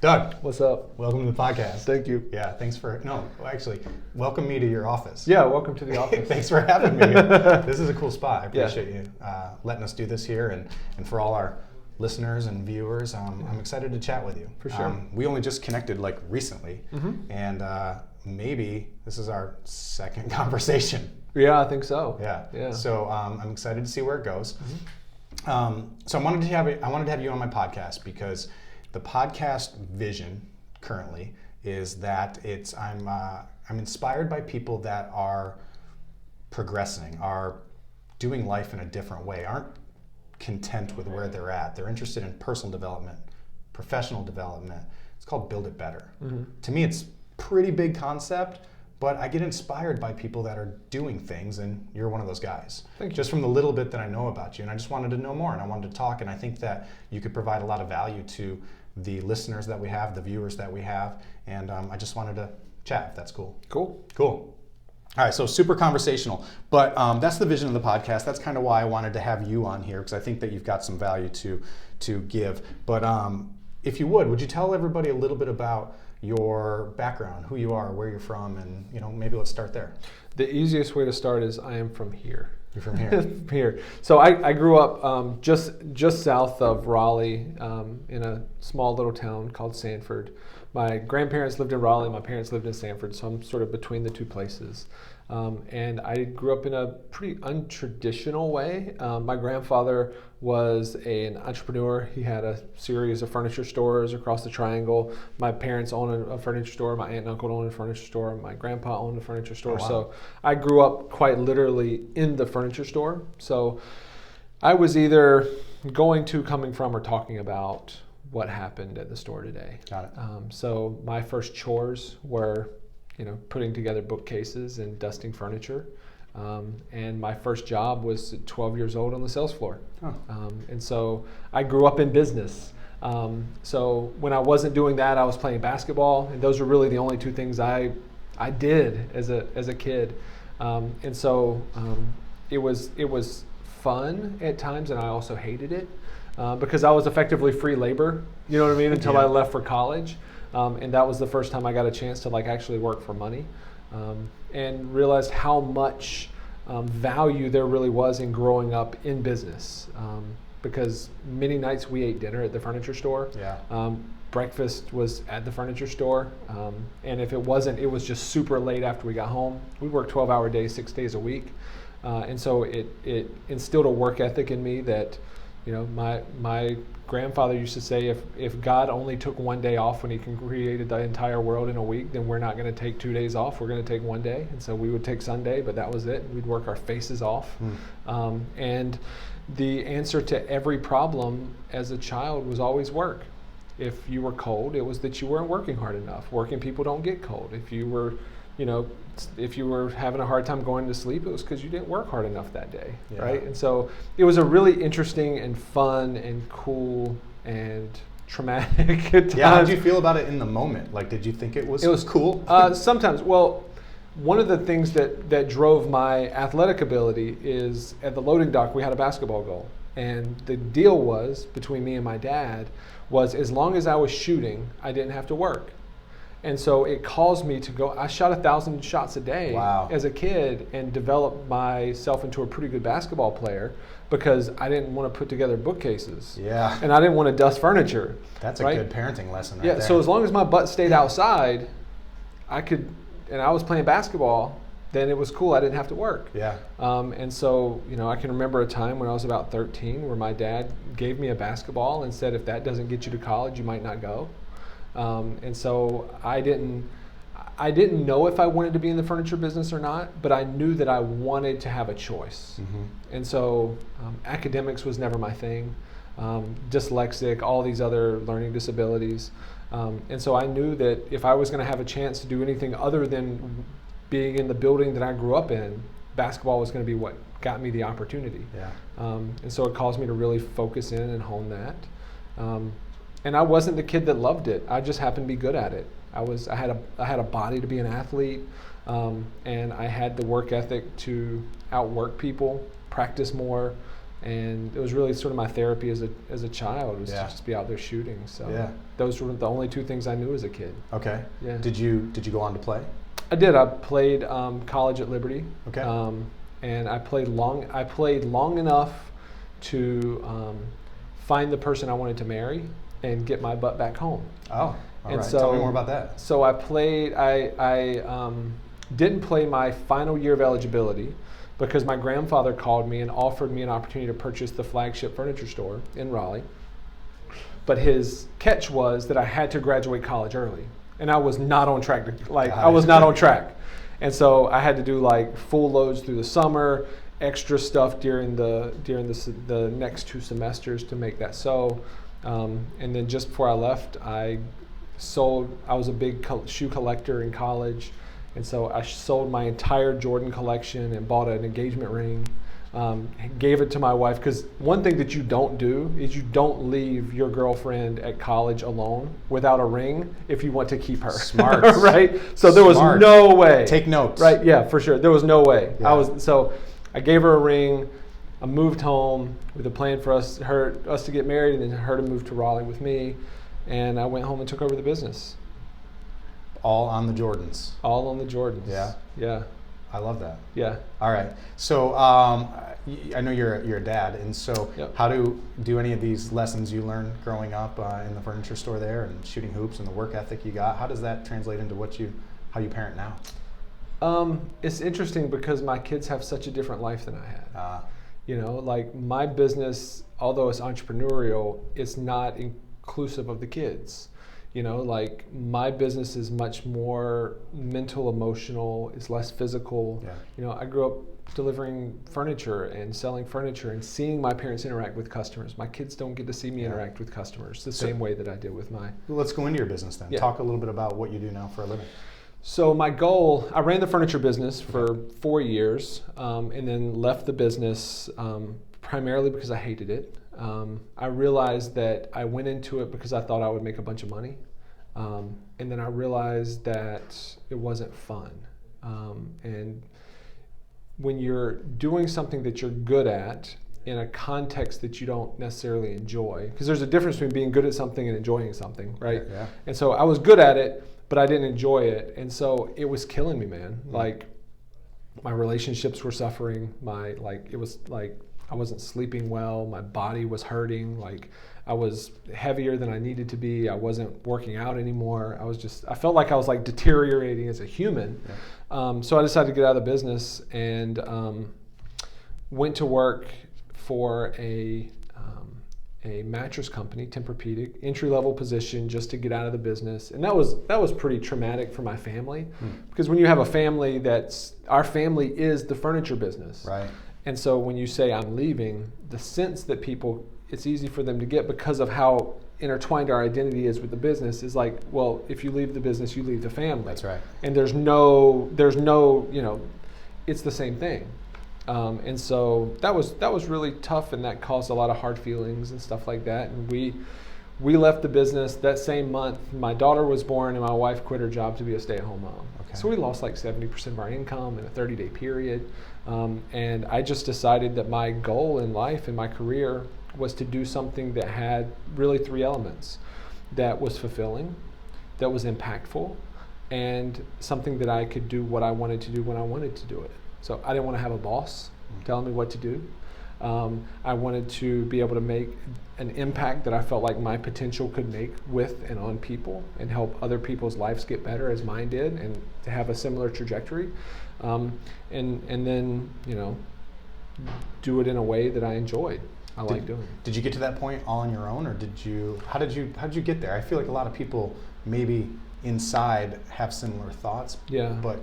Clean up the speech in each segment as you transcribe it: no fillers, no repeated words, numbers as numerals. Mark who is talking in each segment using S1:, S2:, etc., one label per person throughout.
S1: Doug,
S2: What's up?
S1: welcome to the podcast.
S2: Thank you.
S1: Yeah, welcome me to your office.
S2: Yeah, welcome to the office.
S1: Thanks for having me. This is a cool spot. I appreciate you letting us do this here, and for all our listeners and viewers, I'm excited to chat with you.
S2: For sure.
S1: We only just connected like recently, and maybe this is our second conversation.
S2: Yeah, I think so.
S1: Yeah. So I'm excited to see where it goes. So I wanted to have you on my podcast because the podcast vision currently is that I'm inspired by people that are progressing, are doing life in a different way, aren't content with where they're at. They're interested in personal development, professional development. It's called Build It Better. To me, it's a pretty big concept, but I get inspired by people that are doing things, and you're one of those guys.
S2: Thank you.
S1: Just from the little bit that I know about you, and I just wanted to know more, and I wanted to talk, and I think that you could provide a lot of value to the listeners that we have, the viewers that we have, and I just wanted to chat, if that's cool.
S2: Cool.
S1: All right, so super conversational, but that's the vision of the podcast. That's kind of why I wanted to have you on here, because I think that you've got some value to give. But if you would you tell everybody a little bit about your background, who you are, where you're from, and maybe let's start there.
S2: The easiest way to start is I am from here.
S1: You're from here.
S2: Here. So I grew up just south of Raleigh, in a small little town called Sanford. My grandparents lived in Raleigh, my parents lived in Sanford, so I'm sort of between the two places. And I grew up in a pretty untraditional way. My grandfather was an entrepreneur. He had a series of furniture stores across the triangle. My parents owned a furniture store. My aunt and uncle owned a furniture store. My grandpa owned a furniture store.
S1: Oh, wow.
S2: So I grew up quite literally in the furniture store. So I was either coming from, or talking about what happened at the store today.
S1: Got it.
S2: So my first chores were putting together bookcases and dusting furniture. And my first job was at 12 years old on the sales floor.
S1: Oh.
S2: And so I grew up in business. So when I wasn't doing that, I was playing basketball, and those were really the only two things I did as a kid. And so it was fun at times, and I also hated it because I was effectively free labor, you know what I mean, until I left for college. And that was the first time I got a chance to actually work for money, and realized how much value there really was in growing up in business. Because many nights we ate dinner at the furniture store.
S1: Yeah.
S2: Breakfast was at the furniture store. And if it wasn't, it was just super late after we got home. We worked 12-hour days, 6 days a week. And so it instilled a work ethic in me that, my grandfather used to say, if God only took one day off when he created the entire world in a week, then we're not going to take 2 days off. We're going to take one day. And so we would take Sunday, but that was it. We'd work our faces off. And the answer to every problem as a child was always work. If you were cold, it was that you weren't working hard enough. Working people don't get cold. If you were having a hard time going to sleep, it was because you didn't work hard enough that day, right? And so it was a really interesting and fun and cool and traumatic at times.
S1: Yeah, how did you feel about it in the moment? Did you think it was cool?
S2: Sometimes. Well, one of the things that drove my athletic ability is at the loading dock, we had a basketball goal. And the deal was, between me and my dad, was as long as I was shooting, I didn't have to work. And so it caused me to go. I shot 1,000 shots a day as a kid, and developed myself into a pretty good basketball player because I didn't want to put together bookcases.
S1: Yeah.
S2: And I didn't want to dust furniture.
S1: That's a good parenting lesson right there.
S2: So as long as my butt stayed outside, I could, and I was playing basketball, then it was cool. I didn't have to work.
S1: Yeah.
S2: And so, I can remember a time when I was about 13 where my dad gave me a basketball and said, if that doesn't get you to college, you might not go. And so I didn't know if I wanted to be in the furniture business or not, but I knew that I wanted to have a choice. And so academics was never my thing. Dyslexic, all these other learning disabilities. And so I knew that if I was going to have a chance to do anything other than being in the building that I grew up in, basketball was going to be what got me the opportunity.
S1: Yeah.
S2: And so it caused me to really focus in and hone that. And I wasn't the kid that loved it. I just happened to be good at it. I had a body to be an athlete, and I had the work ethic to outwork people, practice more, And it was really sort of my therapy as a child, was to just be out there shooting. So those were the only two things I knew as a kid.
S1: Okay.
S2: Yeah.
S1: Did you go on to play?
S2: I did. I played college at Liberty.
S1: Okay.
S2: And I played long enough to find the person I wanted to marry and get my butt back home.
S1: Oh, all right.
S2: So,
S1: tell me more about that.
S2: So I played. I didn't play my final year of eligibility because my grandfather called me and offered me an opportunity to purchase the flagship furniture store in Raleigh. But his catch was that I had to graduate college early, and I was not on track to I was not on track. And so I had to do like full loads through the summer, extra stuff during the next 2 semesters to make that so. And then just before I left, I was a big shoe collector in college. And so I sold my entire Jordan collection and bought an engagement ring, gave it to my wife, because one thing that you don't do is you don't leave your girlfriend at college alone without a ring if you want to keep her.
S1: Smart.
S2: Right? So there was no way.
S1: Take notes.
S2: Right, yeah, for sure. There was no way.
S1: Yeah.
S2: I gave her a ring, I moved home with a plan for us to get married and then her to move to Raleigh with me, and I went home and took over the business.
S1: All on the Jordans.
S2: All on the Jordans.
S1: Yeah.
S2: Yeah.
S1: I love that.
S2: Yeah.
S1: All right. So I know you're a dad, and so how do any of these lessons you learned growing up in the furniture store there and shooting hoops and the work ethic you got, how does that translate into how you parent now?
S2: It's interesting because my kids have such a different life than I had. Like my business, although it's entrepreneurial, it's not inclusive of the kids. Like my business is much more mental, emotional, it's less physical. Yeah. I grew up delivering furniture and selling furniture and seeing my parents interact with customers. My kids don't get to see me interact with customers the same way that I did with my...
S1: Let's go into your business then. Yeah. Talk a little bit about what you do now for a living.
S2: So my goal, I ran the furniture business for 4 years and then left the business primarily because I hated it. I realized that I went into it because I thought I would make a bunch of money. And then I realized that it wasn't fun. And when you're doing something that you're good at in a context that you don't necessarily enjoy, because there's a difference between being good at something and enjoying something, right?
S1: Yeah.
S2: And so I was good at it, but I didn't enjoy it. And so it was killing me, man. Mm-hmm. Like my relationships were suffering. It was like I wasn't sleeping well. My body was hurting. Like I was heavier than I needed to be. I wasn't working out anymore. I felt like I was like deteriorating as a human. Yeah. So I decided to get out of the business and went to work for a mattress company, Tempur-Pedic, entry-level position just to get out of the business. And that was pretty traumatic for my family because when you have a family our family is the furniture business.
S1: Right.
S2: And so when you say I'm leaving, the sense that it's easy for them to get because of how intertwined our identity is with the business is like, well, if you leave the business, you leave the family.
S1: That's right.
S2: And there's no, it's the same thing. And so that was really tough, and that caused a lot of hard feelings and stuff like that. And we left the business that same month. My daughter was born, and my wife quit her job to be a stay-at-home mom. Okay. So we lost like 70% of our income in a 30-day period. And I just decided that my goal in life and my career was to do something that had really 3 elements: that was fulfilling, that was impactful, and something that I could do what I wanted to do when I wanted to do it. So I didn't want to have a boss telling me what to do. I wanted to be able to make an impact that I felt like my potential could make with and on people and help other people's lives get better as mine did, and to have a similar trajectory. And then, do it in a way that I enjoyed. I like doing it.
S1: Did you get to that point all on your own, or how did you get there? I feel like a lot of people maybe inside have similar thoughts, but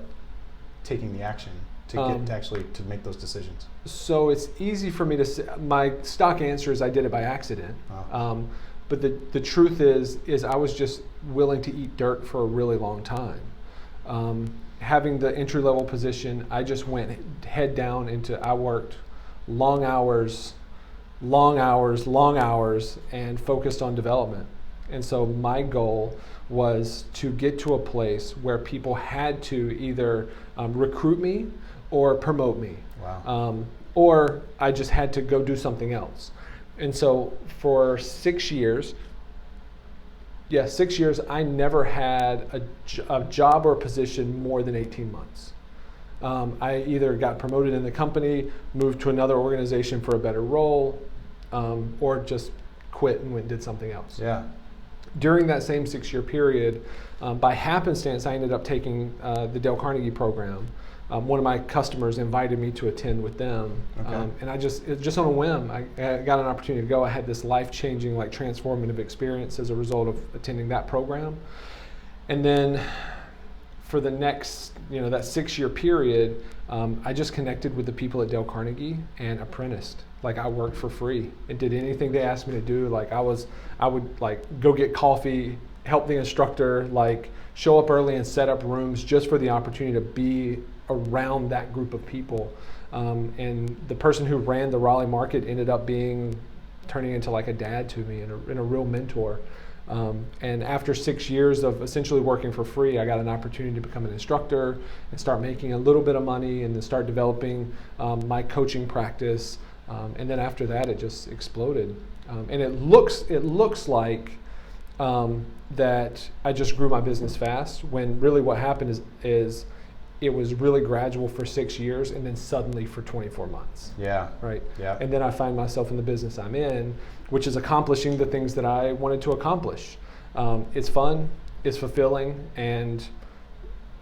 S1: taking the action to make those decisions.
S2: So it's easy for me to say, my stock answer is I did it by accident. But the truth is I was just willing to eat dirt for a really long time. Having the entry-level position, I just went head down I worked long hours, and focused on development. And so my goal was to get to a place where people had to either recruit me or promote me.
S1: Wow.
S2: or I just had to go do something else. And so for 6 years, I never had a job or position more than 18 months. I either got promoted in the company, moved to another organization for a better role, or just quit and went and did something else.
S1: Yeah.
S2: During that same 6-year period, by happenstance, I ended up taking the Dale Carnegie program. One of my customers invited me to attend with them,
S1: Okay.
S2: and just on a whim, I got an opportunity to go. I had this life-changing, like transformative experience as a result of attending that program. And then for the next, that 6-year period, I just connected with the people at Dale Carnegie and apprenticed. Like I worked for free and did anything they asked me to do. Like I would like go get coffee, help the instructor, like show up early and set up rooms just for the opportunity to be around that group of people. And the person who ran the Raleigh market ended up turning into like a dad to me and a real mentor. And after 6 years of essentially working for free, I got an opportunity to become an instructor and start making a little bit of money and then start developing my coaching practice. And then after that, it just exploded. And it looks like that I just grew my business fast, when really what happened is it was really gradual for 6 years and then suddenly for 24 months.
S1: Yeah.
S2: Right.
S1: Yeah.
S2: And then I find myself in the business I'm in, which is accomplishing the things that I wanted to accomplish. It's fun, it's fulfilling, and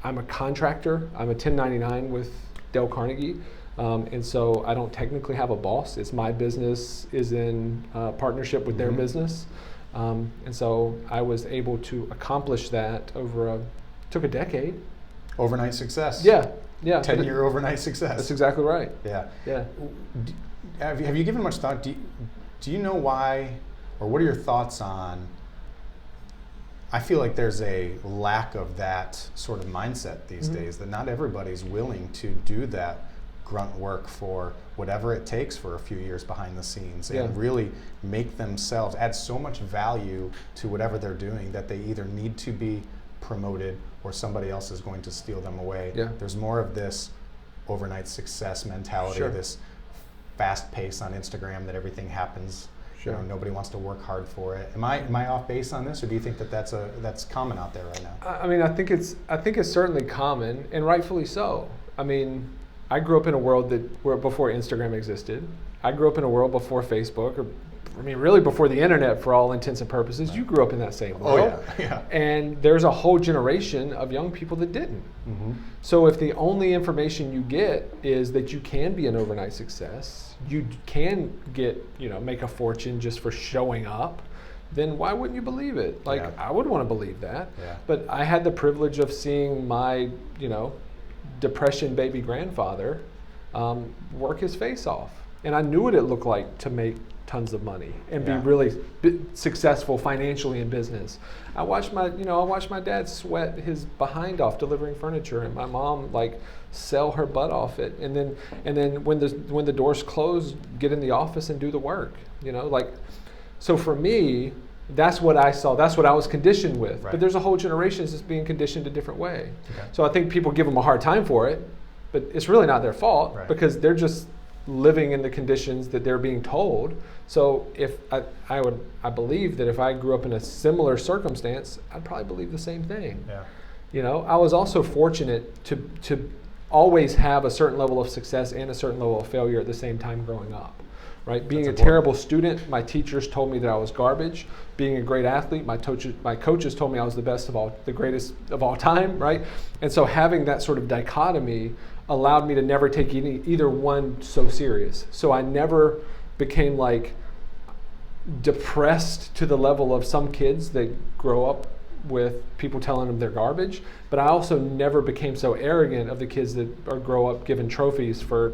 S2: I'm a contractor. I'm a 1099 with Dale Carnegie. And so I don't technically have a boss. It's my business is in partnership with their business. And so I was able to accomplish that took a decade.
S1: Overnight success.
S2: Yeah.
S1: 10-year overnight success.
S2: That's exactly right.
S1: Yeah.
S2: Yeah.
S1: Have you given much thought? Do you know why, or what are your thoughts on? I feel like there's a lack of that sort of mindset these days, that not everybody's willing to do that grunt work for whatever it takes for a few years behind the scenes and really make themselves add so much value to whatever they're doing that they either need to be promoted or somebody else is going to steal them away.
S2: Yeah.
S1: There's more of this overnight success mentality, this fast pace on Instagram that everything happens.
S2: Sure.
S1: Nobody wants to work hard for it. Am I off base on this, or do you think that that's common out there right now?
S2: I mean, I think it's certainly common, and rightfully so. I mean, I grew up in a world where before Instagram existed. I grew up in a world before Facebook, really before the internet for all intents and purposes. You grew up in that same world.
S1: Oh yeah.
S2: And there's a whole generation of young people that didn't. Mm-hmm. So if the only information you get is that you can be an overnight success, you can make a fortune just for showing up, then why wouldn't you believe it? I would want to believe that. Yeah. But I had the privilege of seeing my, depression baby grandfather work his face off. And I knew what it looked like to make tons of money and be really successful financially in business. I watched my dad sweat his behind off delivering furniture, and my mom sell her butt off it. And then when the doors close, get in the office and do the work. So for me, that's what I saw. That's what I was conditioned with. Right. But there's a whole generation that's being conditioned a different way. Okay. So I think people give them a hard time for it, but it's really not their fault because they're just living in the conditions that they're being told. So if I believe that if I grew up in a similar circumstance, I'd probably believe the same thing. Yeah. I was also fortunate to always have a certain level of success and a certain level of failure at the same time growing up. Right, being a terrible student, my teachers told me that I was garbage. Being a great athlete, my coaches told me I was the greatest of all time. Right, and so having that sort of dichotomy allowed me to never take either one so serious. So I never became depressed to the level of some kids that grow up with people telling them they're garbage. But I also never became so arrogant of the kids that grow up given trophies for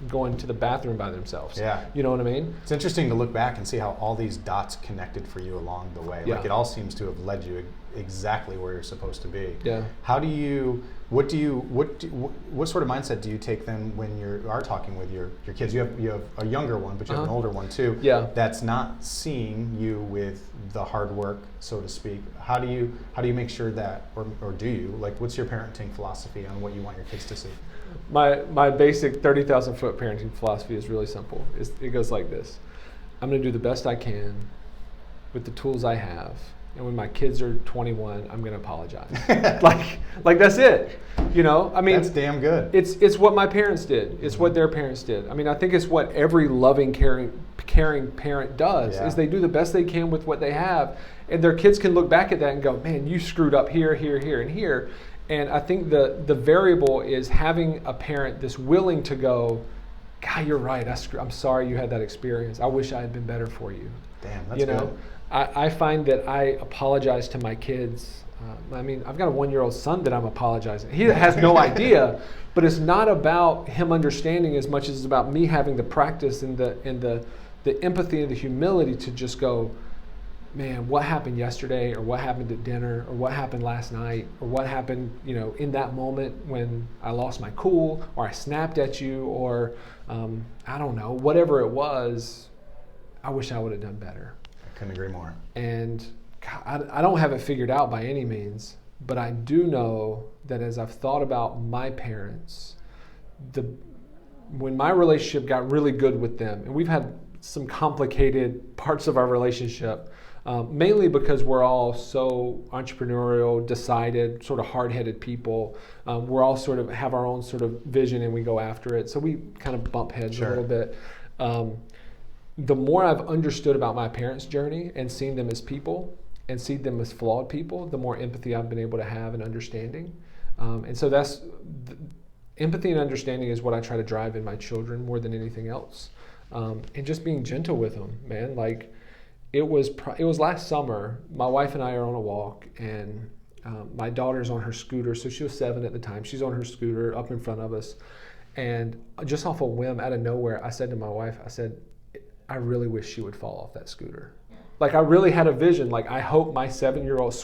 S2: going to the bathroom by themselves. Yeah. You know what I mean?
S1: It's interesting to look back and see how all these dots connected for you along the way. Yeah. It all seems to have led you exactly where you're supposed to be.
S2: Yeah.
S1: How do you What sort of mindset do you take then when you are talking with your kids? You have a younger one, but you have an older one too.
S2: Yeah.
S1: That's not seeing you with the hard work, so to speak. How do you make sure that, or do you, like, what's your parenting philosophy on what you want your kids to see?
S2: My basic 30,000 foot parenting philosophy is really simple. It goes like this: I'm going to do the best I can with the tools I have. And when my kids are 21, I'm going to apologize. like that's it. You know, I mean,
S1: that's damn good.
S2: It's what my parents did. It's what their parents did. I mean, I think it's what every loving, caring parent does. Is they do the best they can with what they have, and their kids can look back at that and go, "Man, you screwed up here, here, here, and here." And I think the variable is having a parent that's willing to go, "God, you're right. I'm sorry you had that experience. I wish I had been better for you."
S1: Damn, that's good.
S2: I find that I apologize to my kids. I mean, I've got a 1-year-old son that I'm apologizing. He has no idea, but it's not about him understanding as much as it's about me having the practice and the empathy and the humility to just go, man, what happened yesterday, or what happened at dinner, or what happened last night, or what happened, in that moment when I lost my cool, or I snapped at you, or I don't know, whatever it was. I wish I would have done better.
S1: Couldn't agree more. And
S2: I don't have it figured out by any means, but I do know that as I've thought about my parents, when my relationship got really good with them, and we've had some complicated parts of our relationship, mainly because we're all so entrepreneurial, decided, sort of hard-headed people. We're all sort of have our own sort of vision and we go after it. So we kind of bump heads a little bit. The more I've understood about my parents' journey and seen them as people and seen them as flawed people, the more empathy I've been able to have and understanding. And so empathy and understanding is what I try to drive in my children more than anything else. And just being gentle with them, man. Like it was last summer, my wife and I are on a walk, and my daughter's on her scooter. So she was 7 at the time. She's on her scooter up in front of us. And just off a whim, out of nowhere, I said to my wife, I really wish she would fall off that scooter. Like I really had a vision. Like I hope my 7-year-old,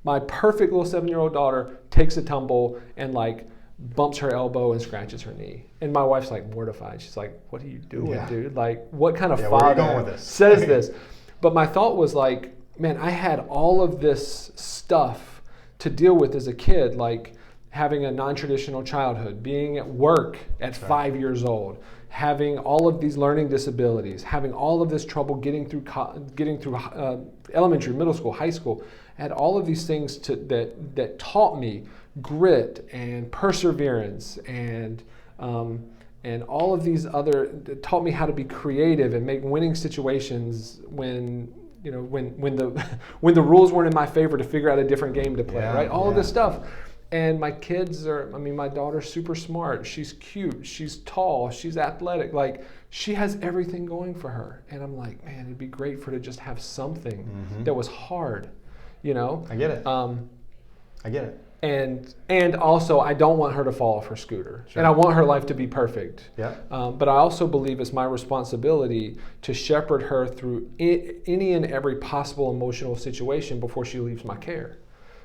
S2: my perfect little 7-year-old daughter takes a tumble and like bumps her elbow and scratches her knee. And my wife's like mortified. She's like, "What are you doing, dude? Like what kind of
S1: where are you going with
S2: father
S1: this?
S2: says this?" But my thought was like, man, I had all of this stuff to deal with as a kid, like having a non-traditional childhood, being at work at 5 years old, having all of these learning disabilities, having all of this trouble getting through elementary, middle school, high school. I had all of these things that taught me grit and perseverance and all of these taught me how to be creative and make winning situations when the rules weren't in my favor, to figure out a different game to play, right? All of this stuff. And my kids my daughter's super smart. She's cute. She's tall. She's athletic. Like she has everything going for her. And I'm like, man, it'd be great for her to just have something that was hard,
S1: I get it. I get it.
S2: And also, I don't want her to fall off her scooter. Sure. And I want her life to be perfect.
S1: Yeah.
S2: But I also believe it's my responsibility to shepherd her through any and every possible emotional situation before she leaves my care.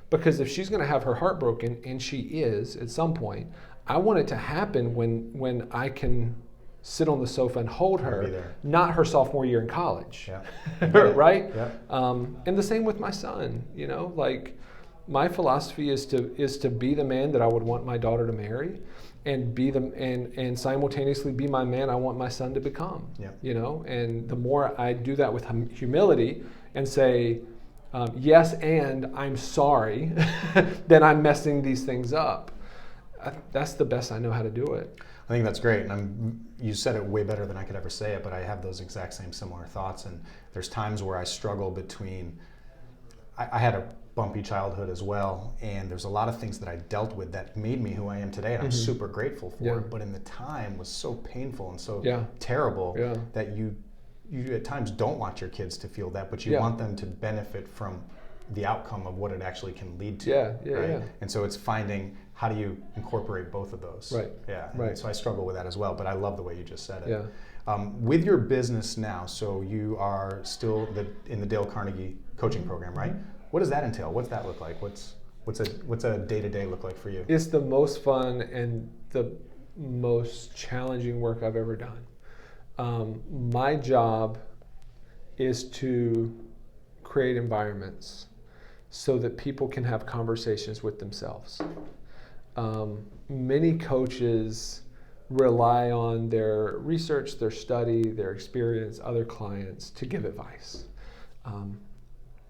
S2: Because if she's going to have her heart broken, and she is at some point, I want it to happen when I can sit on the sofa and hold her, not her sophomore year in college. Yeah. Right? Yeah. And the same with my son. Like my philosophy is to be the man that I would want my daughter to marry, and and simultaneously be my man I want my son to become. Yeah. And the more I do that with humility and say, yes, and I'm sorry that I'm messing these things up. That's the best I know how to do it.
S1: I think that's great, and you said it way better than I could ever say it, but I have those exact same similar thoughts, and there's times where I struggle between, I had a bumpy childhood as well, and there's a lot of things that I dealt with that made me who I am today, and I'm super grateful for it, but in the time was so painful and so terrible that you at times don't want your kids to feel that, but you want them to benefit from the outcome of what it actually can lead to. Right? And so it's finding how do you incorporate both of those. Right. Yeah. Right. So I struggle with that as well, but I love the way you just said it. Yeah. With your business now, so you are still in the Dale Carnegie coaching program, right? What does that entail? What's that look like? What's a day-to-day look like for you?
S2: It's the most fun and the most challenging work I've ever done. My job is to create environments so that people can have conversations with themselves. Many coaches rely on their research, their study, their experience, other clients to give advice.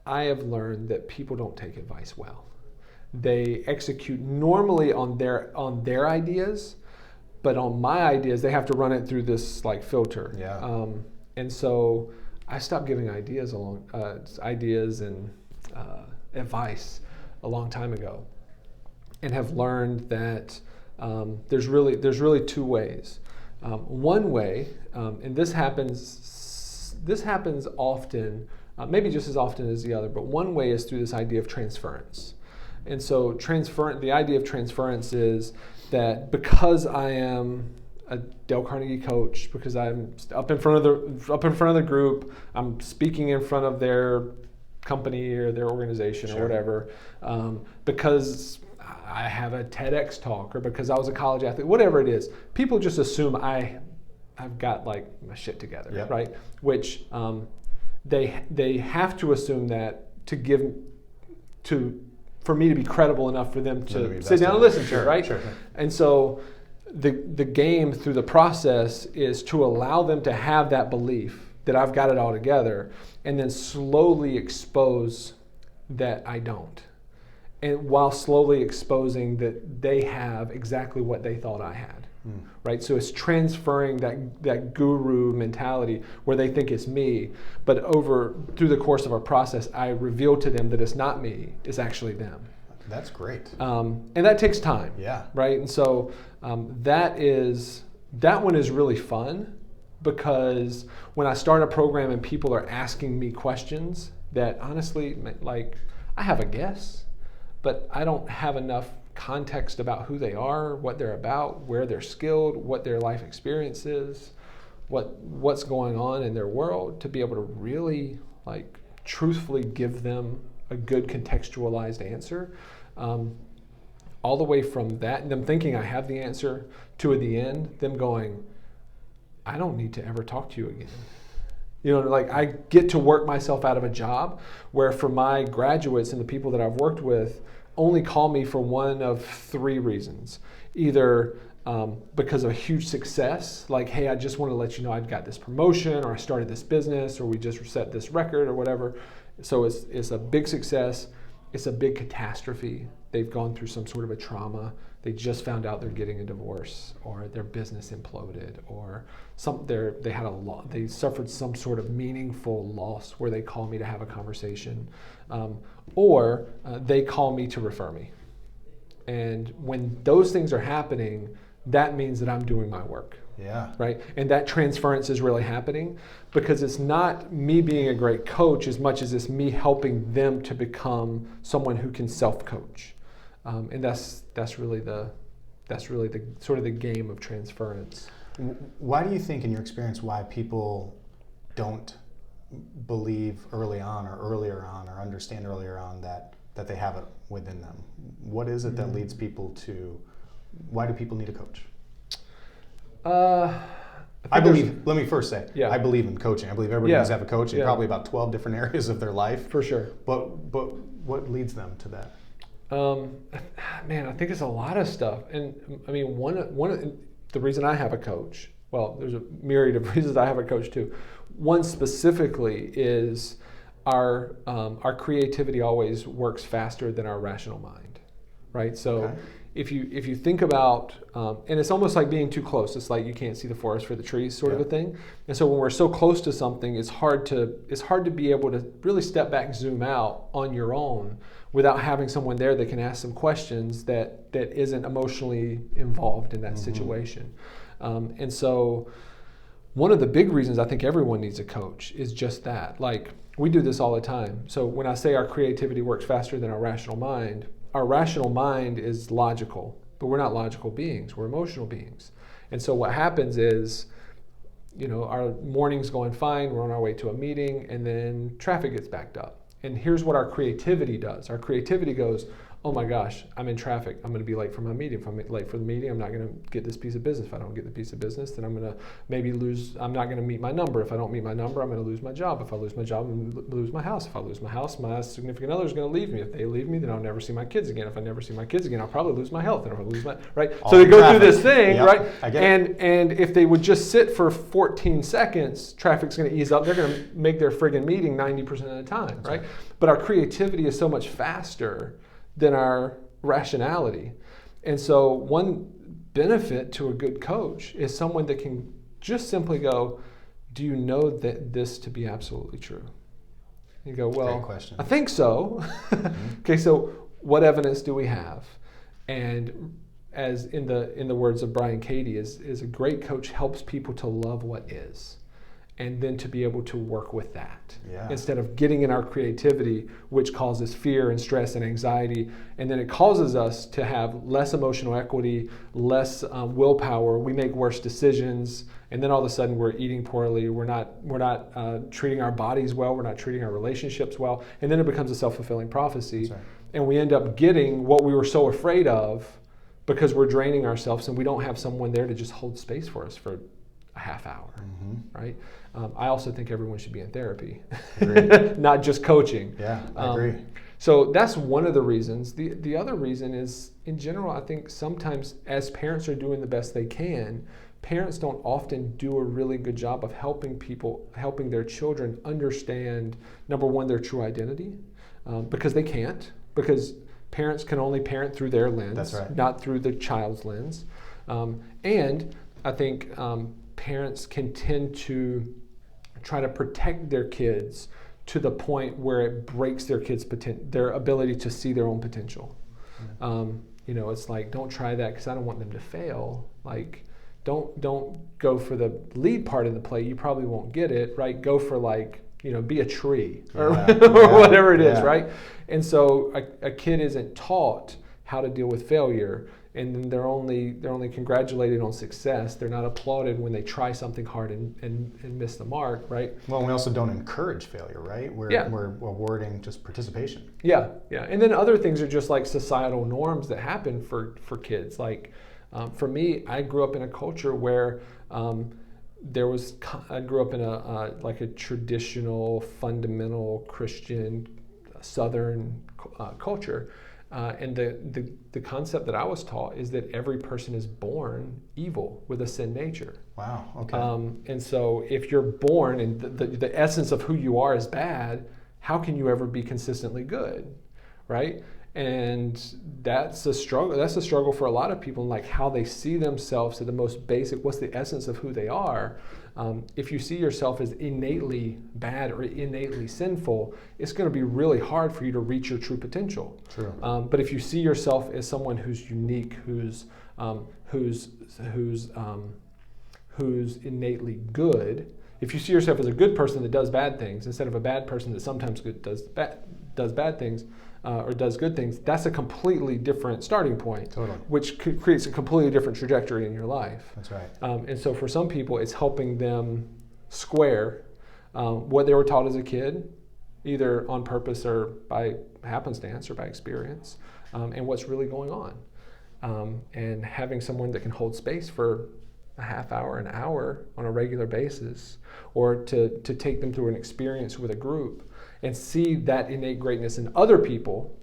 S2: I have learned that people don't take advice well. They execute normally on their ideas, but on my ideas, they have to run it through this like filter.
S1: Yeah.
S2: And so I stopped giving ideas and advice a long time ago, and have learned that there's really two ways. One way, and this happens often, maybe just as often as the other, but one way is through this idea of transference. And so the idea of transference is that because I am a Dale Carnegie coach, because I'm up in front of the group, I'm speaking in front of their company or their organization or whatever, because I have a TEDx talk, or because I was a college athlete, whatever it is, people just assume I've got like my shit together, right? Which they have to assume that for me to be credible enough for them to sit down and listen to it, right? Sure. And so the game through the process is to allow them to have that belief that I've got it all together, and then slowly expose that I don't. And while slowly exposing that they have exactly what they thought I had, right? So it's transferring that guru mentality where they think it's me, but through the course of our process, I reveal to them that it's not me, it's actually them.
S1: That's great.
S2: And that takes time, right? And so that one is really fun, because when I start a program and people are asking me questions that honestly, like, I have a guess, but I don't have enough context about who they are, what they're about, where they're skilled, what their life experience is, what's going on in their world, to be able to really like truthfully give them a good contextualized answer. All the way from that, and them thinking I have the answer, to at the end, them going, I don't need to ever talk to you again. You know, like I get to work myself out of a job where for my graduates and the people that I've worked with only call me for one of three reasons. Either because of a huge success, like, hey, I just want to let you know I've got this promotion, or I started this business, or we just set this record or whatever. So it's a big success. It's a big catastrophe. They've gone through some sort of a trauma. They just found out they're getting a divorce, or their business imploded, or they suffered some sort of meaningful loss where they call me to have a conversation, or they call me to refer me. And when those things are happening, that means that I'm doing my work.
S1: Yeah.
S2: Right? And that transference is really happening, because it's not me being a great coach as much as it's me helping them to become someone who can self-coach. And that's really the sort of the game of transference.
S1: Why do you think, in your experience, why people don't believe early on or earlier on, or understand earlier on that they have it within them? What is it that leads people to? Why do people need a coach? Let me first say, I believe in coaching. I believe everybody needs to have a coach in probably about 12 different areas of their life.
S2: For sure.
S1: But what leads them to that?
S2: Man, I think it's a lot of stuff. And I mean, one of the reason I have a coach, well, there's a myriad of reasons I have a coach too. One specifically is our creativity always works faster than our rational mind, right? So if you think about, and it's almost like being too close. It's like you can't see the forest for the trees, sort of a thing. And so when we're so close to something, it's hard to be able to really step back, zoom out on your own, without having someone there that can ask some questions that isn't emotionally involved in that situation. And so one of the big reasons I think everyone needs a coach is just that. Like, we do this all the time. So when I say our creativity works faster than our rational mind is logical, but we're not logical beings, we're emotional beings. And so what happens is, you know, our morning's going fine, we're on our way to a meeting, and then traffic gets backed up. And here's what our creativity does. Our creativity goes, oh my gosh, I'm in traffic. I'm going to be late for my meeting. If I'm late for the meeting, I'm not going to get this piece of business. If I don't get the piece of business, then I'm going to maybe I'm not going to meet my number. If I don't meet my number, I'm going to lose my job. If I lose my job, I'm going to lose my house. If I lose my house, my significant other is going to leave me. If they leave me, then I'll never see my kids again. If I never see my kids again, I'll probably lose my health. And if I lose my, right?
S1: All
S2: so they go
S1: traffic.
S2: through this thing,
S1: Yep,
S2: right?
S1: I get it.
S2: And if they would just sit for 14 seconds, traffic's going to ease up. They're going to make their friggin' meeting 90% of the time, right? But our creativity is so much faster than our rationality. And so one benefit to a good coach is someone that can just simply go, do you know that this to be absolutely true? You go, well, I think so. Okay, so what evidence do we have? And as in the words of Brian Cady, is a great coach helps people to love what is, and then to be able to work with that instead of getting in our creativity, which causes fear and stress and anxiety, and then it causes us to have less emotional equity, less willpower. We make worse decisions, and then all of a sudden we're eating poorly. We're not treating our bodies well. We're not treating our relationships well, and then it becomes a self-fulfilling prophecy, and we end up getting what we were so afraid of because we're draining ourselves, and we don't have someone there to just hold space for us for a half hour, right? I also think everyone should be in therapy, not just coaching.
S1: Yeah, I agree.
S2: So that's one of the reasons. The other reason is, in general, I think sometimes as parents are doing the best they can, parents don't often do a really good job of helping their children understand, number one, their true identity, because they can't, because parents can only parent through their lens, not through the child's lens. And I think parents can tend to try to protect their kids to the point where it breaks their ability to see their own potential. It's like, don't try that because I don't want them to fail. Like, don't go for the lead part in the play. You probably won't get it, right? Go for be a tree or whatever it is, right? And so a kid isn't taught how to deal with failure, and then they're only congratulated on success. They're not applauded when they try something hard and miss the mark, right?
S1: Well, we also don't encourage failure, right? We're awarding just participation. Yeah.
S2: And then other things are just like societal norms that happen for kids. Like for me, I grew up in a culture where I grew up in a traditional, fundamental Christian Southern culture. And the concept that I was taught is that every person is born evil with a sin nature.
S1: Wow, okay.
S2: And so if you're born and the essence of who you are is bad, how can you ever be consistently good, right? And that's a struggle. That's a struggle for a lot of people, like how they see themselves at the most basic, what's the essence of who they are. If you see yourself as innately bad or innately sinful, it's going to be really hard for you to reach your true potential.
S1: True.
S2: But if you see yourself as someone who's unique, who's innately good, if you see yourself as a good person that does bad things instead of a bad person that sometimes does bad things or does good things, that's a completely different starting point, which creates a completely different trajectory in your life.
S1: That's right.
S2: And so for some people, it's helping them square what they were taught as a kid, either on purpose or by happenstance or by experience, and what's really going on. And having someone that can hold space for a half hour, an hour on a regular basis, or to take them through an experience with a group and see that innate greatness in other people,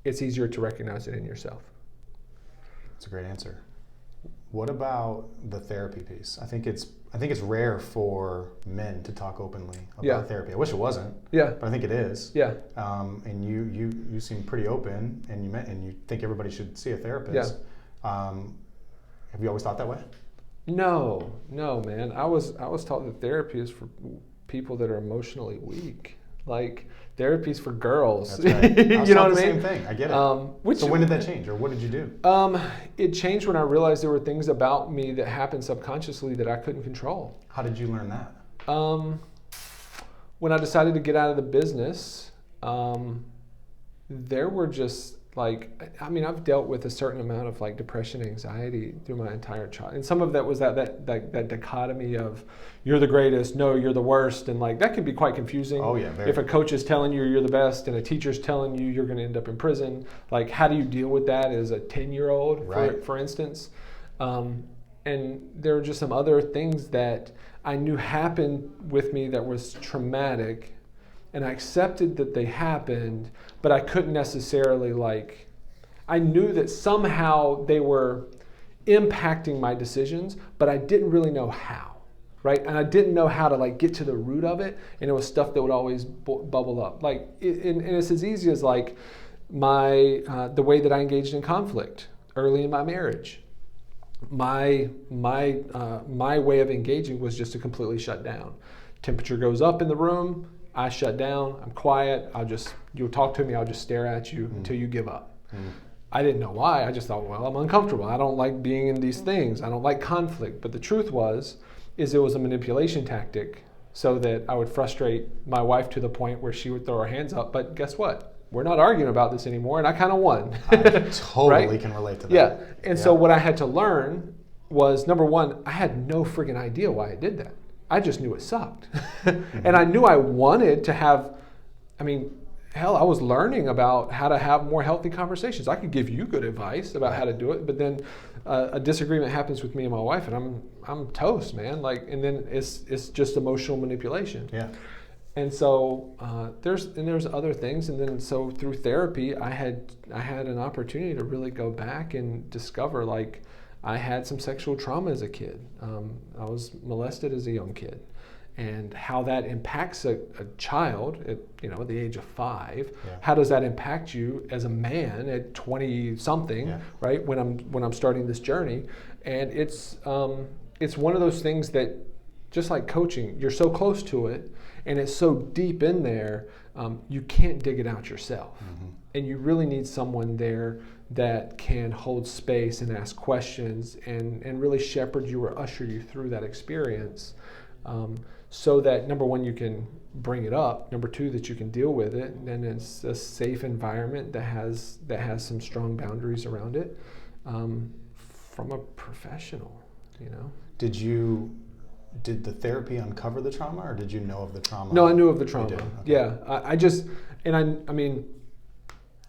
S2: it's easier to recognize it in yourself.
S1: That's a great answer. What about the therapy piece? I think it's rare for men to talk openly about therapy. I wish it wasn't.
S2: Yeah.
S1: But I think it is.
S2: Yeah.
S1: And you seem pretty open, and you think everybody should see a therapist. Yeah. Have you always thought that way?
S2: No, man. I was taught that therapy is for people that are emotionally weak. Like, therapy's for girls.
S1: That's right.
S2: You know what I mean?
S1: Same thing. I get it. So when did that change, or what did you do?
S2: It changed when I realized there were things about me that happened subconsciously that I couldn't control.
S1: How did you learn that?
S2: When I decided to get out of the business, there were just like, I mean, I've dealt with a certain amount of like depression, anxiety through my entire child, and some of that was that dichotomy of you're the greatest, no, you're the worst, and like that can be quite confusing.
S1: Oh yeah, very.
S2: If a coach is telling you you're the best and a teacher's telling you you're going to end up in prison, like how do you deal with that as a 10-year-old,
S1: right.
S2: for instance? And there were just some other things that I knew happened with me that was traumatic, and I accepted that they happened, but I couldn't necessarily I knew that somehow they were impacting my decisions, but I didn't really know how, right? And I didn't know how to get to the root of it, and it was stuff that would always bubble up. And it's as easy as the way that I engaged in conflict early in my marriage. My way of engaging was just to completely shut down. Temperature goes up in the room, I shut down, I'm quiet, you'll talk to me, I'll just stare at you until you give up. I didn't know why, I just thought, well, I'm uncomfortable, I don't like being in these things, I don't like conflict. But the truth is it was a manipulation tactic so that I would frustrate my wife to the point where she would throw her hands up. But guess what? We're not arguing about this anymore, and I kind of won.
S1: I totally
S2: right?
S1: can relate to that.
S2: Yeah, and so what I had to learn was, number one, I had no friggin' idea why I did that. I just knew it sucked. And I knew I wanted to have, I was learning about how to have more healthy conversations. I could give you good advice about how to do it, but then a disagreement happens with me and my wife, and I'm toast, man. And then it's just emotional manipulation.
S1: Yeah.
S2: And so there's other things, and then so through therapy, I had an opportunity to really go back and discover I had some sexual trauma as a kid. I was molested as a young kid, and how that impacts a child at the age of 5.
S1: Yeah.
S2: How does that impact you as a man at 20 something, right? When I'm starting this journey, and it's one of those things that, just like coaching, you're so close to it, and it's so deep in there, you can't dig it out yourself. And you really need someone there that can hold space and ask questions and really shepherd you or usher you through that experience, so that, number one, you can bring it up, number two, that you can deal with it, and it's a safe environment that has some strong boundaries around it, from a professional.
S1: Did the therapy uncover the trauma, or did you know of the trauma?
S2: No, I knew of the trauma.
S1: Okay.
S2: Yeah,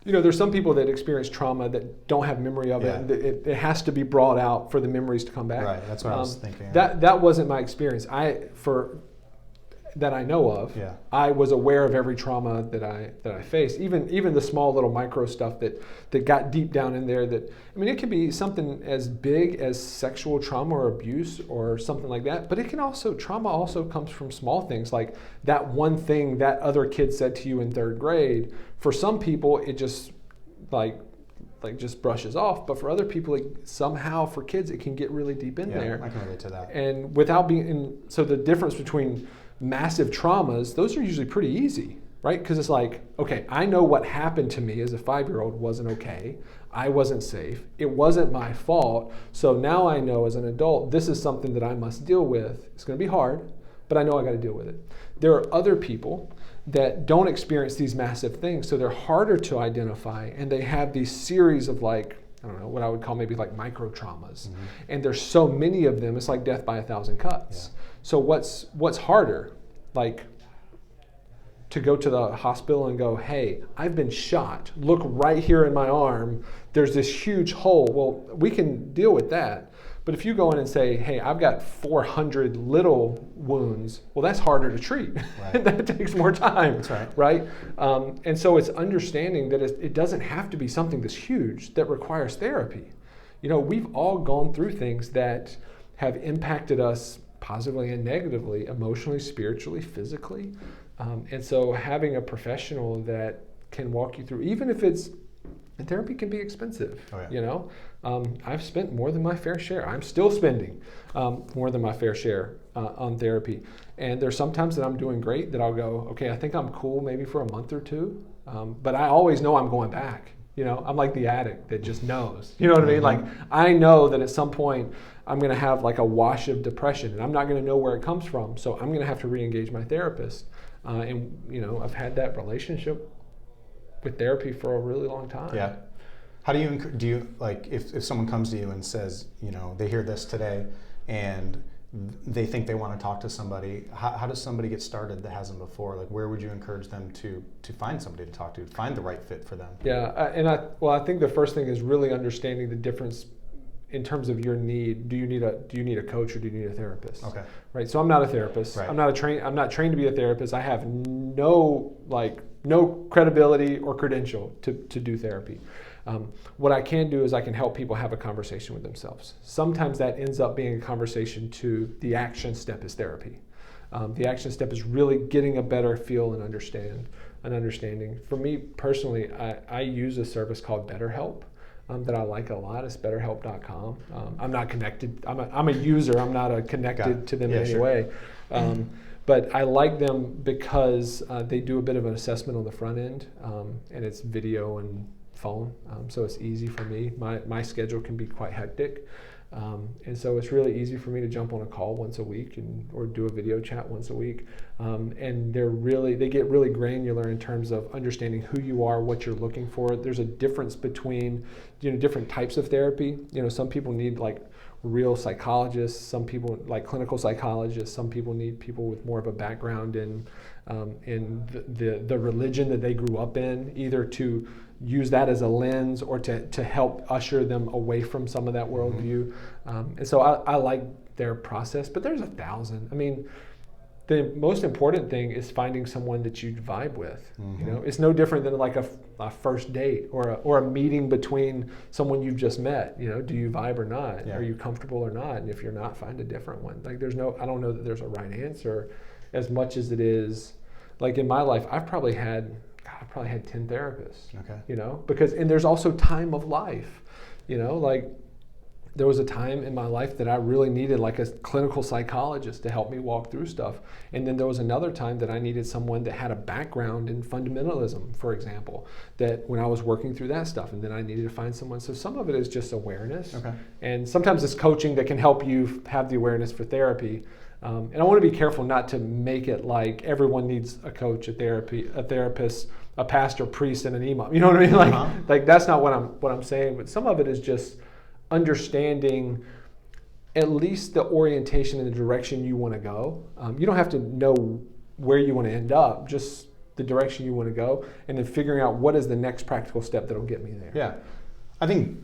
S2: there's some people that experience trauma that don't have memory of it. It has to be brought out for the memories to come back.
S1: Right, that's what I was thinking.
S2: That wasn't my experience. That I know of. Yeah. I was aware of every trauma that I faced, even the small little micro stuff that got deep down in there. It can be something as big as sexual trauma or abuse or something like that, but trauma also comes from small things, like that one thing that other kid said to you in 3rd grade. For some people, it just just brushes off, but for other people, somehow for kids, it can get really deep in there.
S1: I can relate to that.
S2: And without so the difference between massive traumas, those are usually pretty easy, right? Because it's okay, I know what happened to me as a 5-year-old wasn't okay. I wasn't safe. It wasn't my fault. So now I know as an adult, this is something that I must deal with. It's going to be hard, but I know I got to deal with it. There are other people that don't experience these massive things, so they're harder to identify, and they have these series of I don't know, what I would call maybe micro traumas. And there's so many of them, it's like death by 1,000 cuts. Yeah. So what's harder? To go to the hospital and go, hey, I've been shot. Look right here in my arm. There's this huge hole. Well, we can deal with that. But if you go in and say, hey, I've got 400 little wounds, well, that's harder to treat. Right. That takes more time. That's right. And so it's understanding that it doesn't have to be something that's huge that requires therapy. We've all gone through things that have impacted us positively and negatively, emotionally, spiritually, physically. And so having a professional that can walk you through, even if and therapy can be expensive. Oh, yeah. I've spent more than my fair share. I'm still spending more than my fair share on therapy. And there's sometimes that I'm doing great that I'll go, okay, I think I'm cool maybe for a month or two. But I always know I'm going back. I'm like the addict that just knows. You know what I mean? I know that at some point I'm going to have a wash of depression, and I'm not going to know where it comes from. So I'm going to have to re-engage my therapist. And I've had that relationship with therapy for a really long time.
S1: Yeah. How do you like if someone comes to you and says, they hear this today and they think they want to talk to somebody, how does somebody get started that hasn't before? Like, where would you encourage them to find somebody to talk to, find the right fit for them?
S2: Yeah, I think the first thing is really understanding the difference in terms of your need. Do you need a coach or do you need a therapist?
S1: Okay.
S2: Right. So I'm not a therapist.
S1: Right.
S2: I'm not trained to be a therapist. I have no credibility or credential to do therapy. What I can do is I can help people have a conversation with themselves. Sometimes that ends up being a conversation to the action step is therapy. The action step is really getting a better feel and understanding. For me personally, I use a service called BetterHelp that I like a lot. It's betterhelp.com. I'm not connected. I'm a user. I'm not connected to them in any way. But I like them because they do a bit of an assessment on the front end, and it's video and phone, so it's easy for me. My schedule can be quite hectic, and so it's really easy for me to jump on a call once a week or do a video chat once a week. And they get really granular in terms of understanding who you are, what you're looking for. There's a difference between different types of therapy. Some people need like real psychologists, some people like clinical psychologists, some people need people with more of a background in the religion that they grew up in, either to use that as a lens or to help usher them away from some of that worldview. And so I like their process, but there's 1,000. I mean, the most important thing is finding someone that you vibe with. It's no different than like a first date or a meeting between someone you've just met. Do you vibe or not?
S1: Yeah.
S2: Are you comfortable or not? And if you're not, find a different one. Like I don't know that there's a right answer, as much as it is like in my life, I've probably had 10 therapists. Okay. And there's also time of life. Like there was a time in my life that I really needed like a clinical psychologist to help me walk through stuff. And then there was another time that I needed someone that had a background in fundamentalism, for example, that when I was working through that stuff, and then I needed to find someone. So some of it is just awareness. Okay. And sometimes it's coaching that can help you have the awareness for therapy. And I want to be careful not to make it like everyone needs a coach, a therapist, a pastor, priest, and an imam. You know what I mean? Like that's not what I'm saying. But some of it is just understanding at least the orientation and the direction you want to go. You don't have to know where you want to end up, just the direction you want to go, and then figuring out what is the next practical step that'll get me there.
S1: Yeah, I think,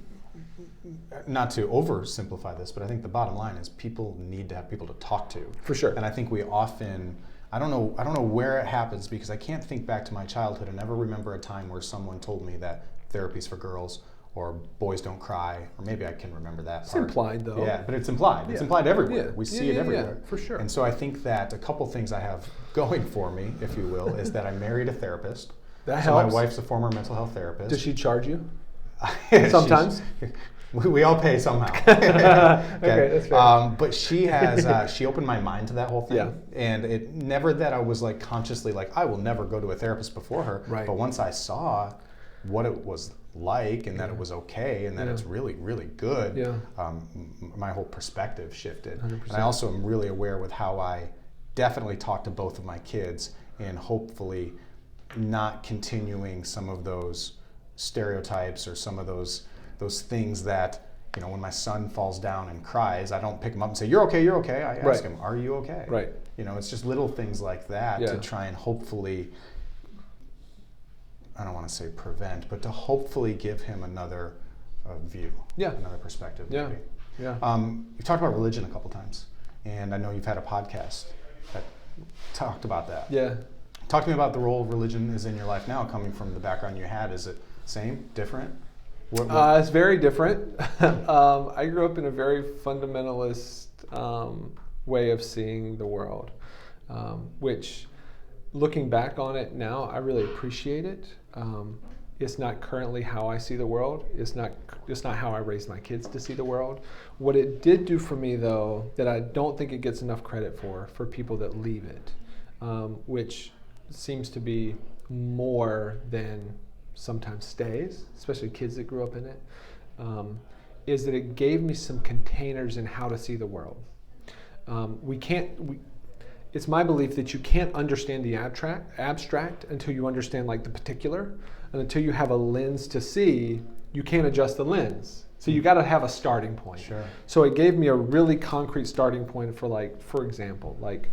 S1: not to oversimplify this, but I think the bottom line is people need to have people to talk to.
S2: For sure.
S1: And I think we often, I don't know where it happens, because I can't think back to my childhood and never remember a time where someone told me that therapy's for girls or boys don't cry, or maybe I can remember that part.
S2: It's implied though.
S1: Yeah, but it's implied. It's implied everywhere.
S2: Yeah.
S1: We see it everywhere.
S2: Yeah, for sure.
S1: And so I think that a couple things I have going for me, if you will, is that I married a therapist.
S2: That
S1: so
S2: helps.
S1: My wife's a former mental health therapist.
S2: Does she charge you?
S1: Sometimes. We all pay somehow. Okay,
S2: that's fair.
S1: But she has she opened my mind to that whole thing.
S2: Yeah.
S1: And it never that I was like consciously like I will never go to a therapist before her.
S2: Right.
S1: But once I saw what it was like and that it was okay and that it's really, really good, my whole perspective shifted. 100%. And I also am really aware with how I definitely talk to both of my kids and hopefully not continuing some of those stereotypes or some of those things that, when my son falls down and cries, I don't pick him up and say, you're okay. I ask him, are you okay?
S2: Right.
S1: It's just little things like that to try and hopefully, I don't want to say prevent, but to hopefully give him another view, another perspective.
S2: Yeah.
S1: Maybe.
S2: Yeah.
S1: You've talked about religion a couple times, and I know you've had a podcast that talked about that.
S2: Yeah.
S1: Talk to me about the role religion is in your life now, coming from the background you had. Is it same, different?
S2: It's very different. I grew up in a very fundamentalist way of seeing the world, which, looking back on it now, I really appreciate it. It's not currently how I see the world. It's not how I raised my kids to see the world. What it did do for me, though, that I don't think it gets enough credit for people that leave it, which seems to be more than sometimes stays, especially kids that grew up in it, is that it gave me some containers in how to see the world. It's my belief that you can't understand the abstract until you understand like the particular, and until you have a lens to see, you can't adjust the lens. So you got to have a starting point.
S1: Sure.
S2: So it gave me a really concrete starting point for, like, for example, like,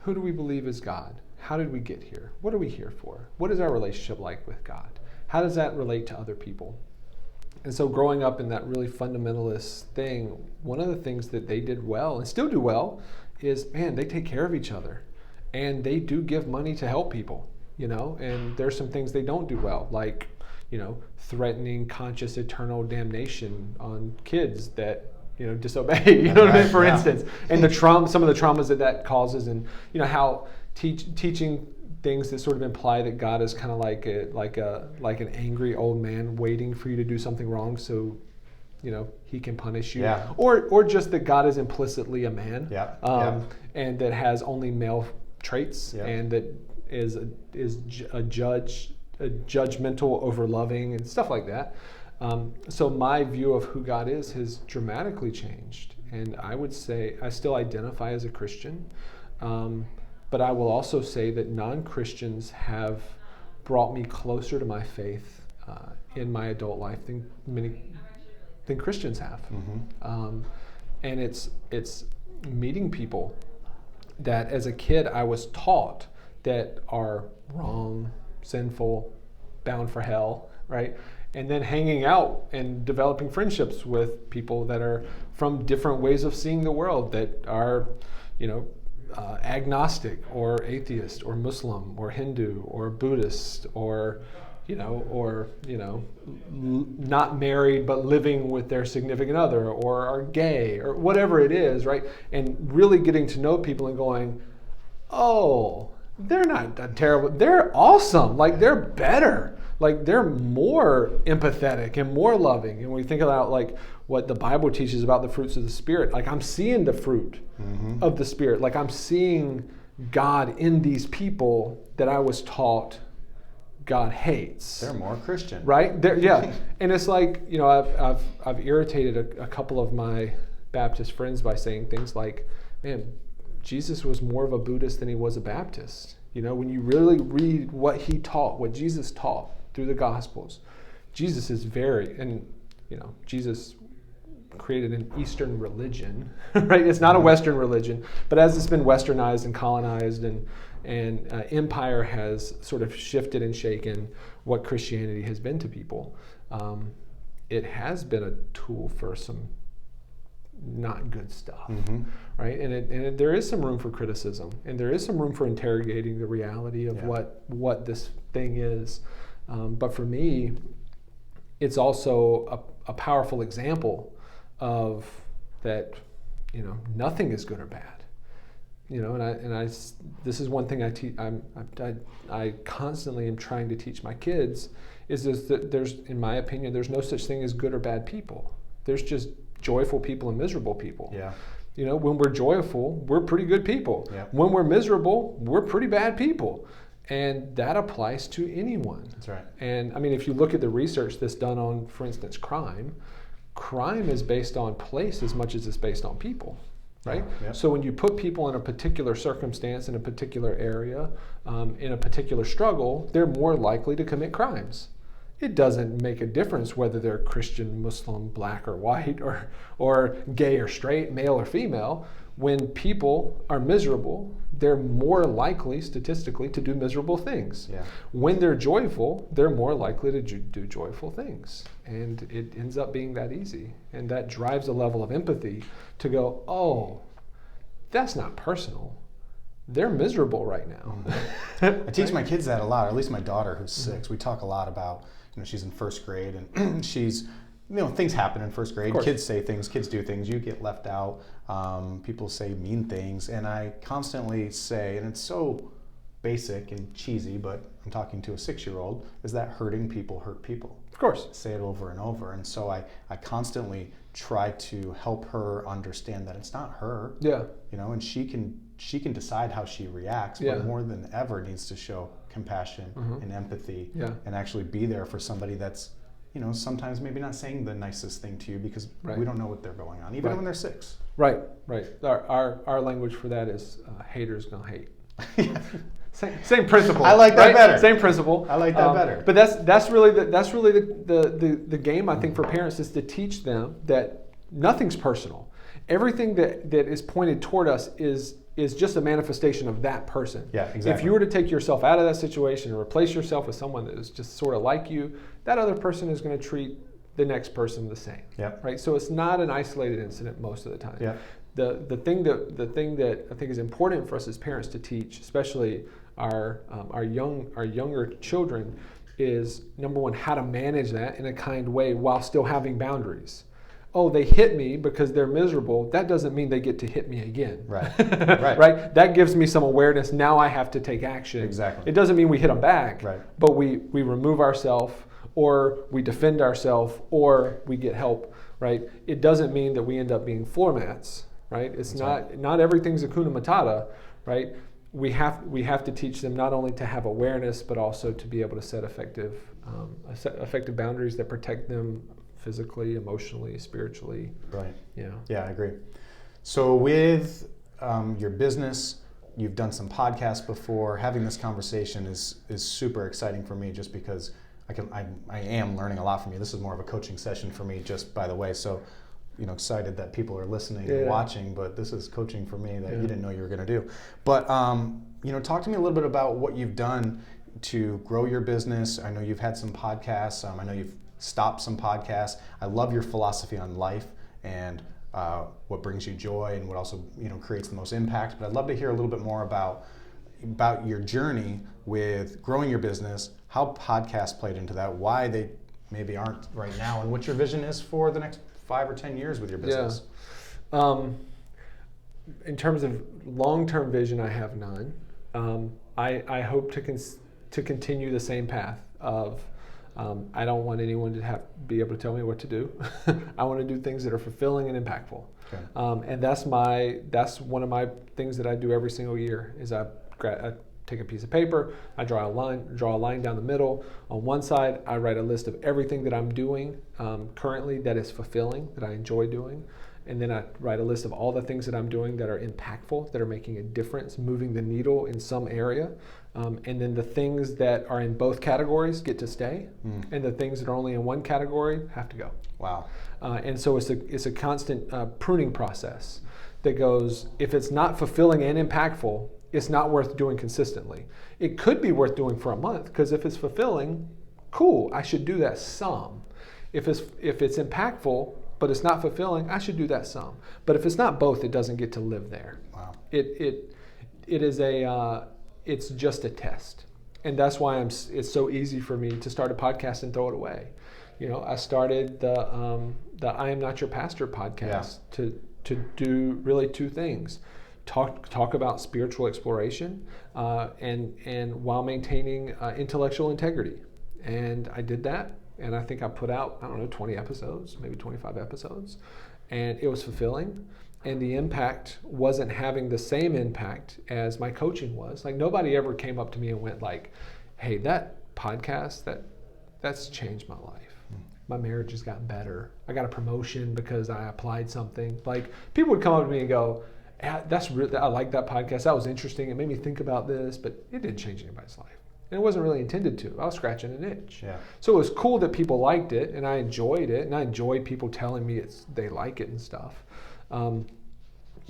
S2: who do we believe is God? How did we get here? What are we here for? What is our relationship like with God? How does that relate to other people? And so growing up in that really fundamentalist thing, one of the things that they did well and still do well is, man, they take care of each other. And they do give money to help people, you know? And there's some things they don't do well, like, you know, threatening conscious eternal damnation on kids that, you know, disobey, you know what I mean, for instance. And the some of the traumas that causes, and, you know, how teaching things that sort of imply that God is kind of like an angry old man waiting for you to do something wrong so, you know, he can punish you.
S1: Yeah.
S2: Or just that God is implicitly a man.
S1: Yeah.
S2: And that has only male traits, and that is a judgmental over loving and stuff like that. So my view of who God is has dramatically changed, and I would say I still identify as a Christian, but I will also say that non-Christians have brought me closer to my faith in my adult life than Christians have. Mm-hmm. And it's meeting people that as a kid I was taught that are wrong, sinful, bound for hell, right? And then hanging out and developing friendships with people that are from different ways of seeing the world, that are, you know, agnostic or atheist or Muslim or Hindu or Buddhist or not married but living with their significant other, or are gay, or whatever it is, right? And really getting to know people and going, oh, they're not that terrible. They're awesome. Like, they're better. Like, they're more empathetic and more loving. And when we think about, like, what the Bible teaches about the fruits of the Spirit, like, I'm seeing the fruit of the Spirit. Like, I'm seeing God in these people that I was taught God hates.
S1: They're more Christian,
S2: right? Yeah, and it's like, you know, I've irritated a couple of my Baptist friends by saying things like, "Man, Jesus was more of a Buddhist than he was a Baptist." You know, when you really read what he taught, what Jesus taught through the Gospels, Jesus is and you know, Jesus created an Eastern religion, right? It's not a Western religion, but as it's been westernized and colonized and empire has sort of shifted and shaken what Christianity has been to people, it has been a tool for some not good stuff, right? And there is some room for criticism, and there is some room for interrogating the reality of what this thing is. But for me, it's also a powerful example of that, you know, nothing is good or bad. You know, and this is one thing I teach. I constantly am trying to teach my kids is that there's, in my opinion, there's no such thing as good or bad people. There's just joyful people and miserable people. Yeah. You know, when we're joyful, we're pretty good people. Yeah. When we're miserable, we're pretty bad people. And that applies to anyone.
S1: That's right.
S2: And I mean, if you look at the research that's done on, for instance, crime is based on place as much as it's based on people. Right? Yeah. So when you put people in a particular circumstance, in a particular area, in a particular struggle, they're more likely to commit crimes. It doesn't make a difference whether they're Christian, Muslim, black or white, or gay or straight, male or female. When people are miserable, they're more likely statistically to do miserable things. Yeah. When they're joyful, they're more likely to do joyful things. And it ends up being that easy. And that drives a level of empathy to go, oh, that's not personal. They're miserable right now.
S1: I teach my kids that a lot, or at least my daughter who's 6. We talk a lot about, you know, she's in first grade and she's, you know, things happen in first grade. Kids say things, kids do things, you get left out. People say mean things. And I constantly say, and it's so basic and cheesy, but I'm talking to a 6-year-old, is that hurting people hurt people.
S2: Of course.
S1: Say it over and over. And so I constantly try to help her understand that it's not her. Yeah. You know, and she can decide how she reacts, but more than ever needs to show compassion and empathy and actually be there for somebody that's, you know, sometimes maybe not saying the nicest thing to you because we don't know what they're going on, even when they're 6. Right.
S2: Our language for that is haters gonna hate. Same principle.
S1: I like that better.
S2: Same principle.
S1: I like that better.
S2: But that's really the game, I think, for parents, is to teach them that nothing's personal. Everything that is pointed toward us is just a manifestation of that person.
S1: Yeah, exactly.
S2: If you were to take yourself out of that situation and replace yourself with someone that is just sort of like you, that other person is going to treat the next person the same.
S1: Yep.
S2: Right. So it's not an isolated incident most of the time.
S1: Yeah.
S2: The thing that I think is important for us as parents to teach, especially our younger children, is number one, how to manage that in a kind way while still having boundaries. Oh, they hit me because they're miserable. That doesn't mean they get to hit me again.
S1: Right. Right.
S2: Right. That gives me some awareness. Now I have to take action.
S1: Exactly.
S2: It doesn't mean we hit them back.
S1: Right.
S2: But we remove ourselves, or we defend ourselves, or we get help. Right. It doesn't mean that we end up being floor mats. Right. It's not everything's Hakuna Matata. Right. We have to teach them not only to have awareness, but also to be able to set effective boundaries that protect them physically, emotionally, spiritually.
S1: Right.
S2: Yeah.
S1: Yeah, I agree. So with your business, you've done some podcasts before. Having this conversation is super exciting for me, just because I am learning a lot from you. This is more of a coaching session for me, just by the way. So, excited that people are listening and watching, but this is coaching for me that you didn't know you were going to do. But, talk to me a little bit about what you've done to grow your business. I know you've had some podcasts. I know you've stopped some podcasts. I love your philosophy on life and what brings you joy and what also creates the most impact. But I'd love to hear a little bit more about your journey with growing your business, how podcasts played into that, why they maybe aren't right now, and what your vision is for the next 5 or 10 years with your business.
S2: Yeah. In terms of long-term vision, I have none. I hope to continue the same path of I don't want anyone to be able to tell me what to do. I want to do things that are fulfilling and impactful. Okay. And that's one of my things that I do every single year is I take a piece of paper, I draw a line down the middle. On one side, I write a list of everything that I'm doing currently that is fulfilling, that I enjoy doing. And then I write a list of all the things that I'm doing that are impactful, that are making a difference, moving the needle in some area. And then the things that are in both categories get to stay, and the things that are only in one category have to go.
S1: Wow.
S2: And so it's a constant pruning process that goes, if it's not fulfilling and impactful, it's not worth doing consistently. It could be worth doing for a month, because if it's fulfilling, cool, I should do that some. If it's impactful, but it's not fulfilling, I should do that some. But if it's not both, it doesn't get to live there. Wow. It's just a test. And that's why it's so easy for me to start a podcast and throw it away. I started the I Am Not Your Pastor podcast to do really two things. Talk about spiritual exploration and while maintaining intellectual integrity. And I did that. And I think I put out, 20 episodes, maybe 25 episodes. And it was fulfilling. And the impact wasn't having the same impact as my coaching was. Like, nobody ever came up to me and went like, hey, that podcast, that's changed my life. My marriage has gotten better. I got a promotion because I applied something. Like, people would come up to me and go, I like that podcast. That was interesting. It made me think about this, but it didn't change anybody's life. And it wasn't really intended to. I was scratching an itch. Yeah. So it was cool that people liked it, and I enjoyed it, and I enjoyed people telling me they like it and stuff.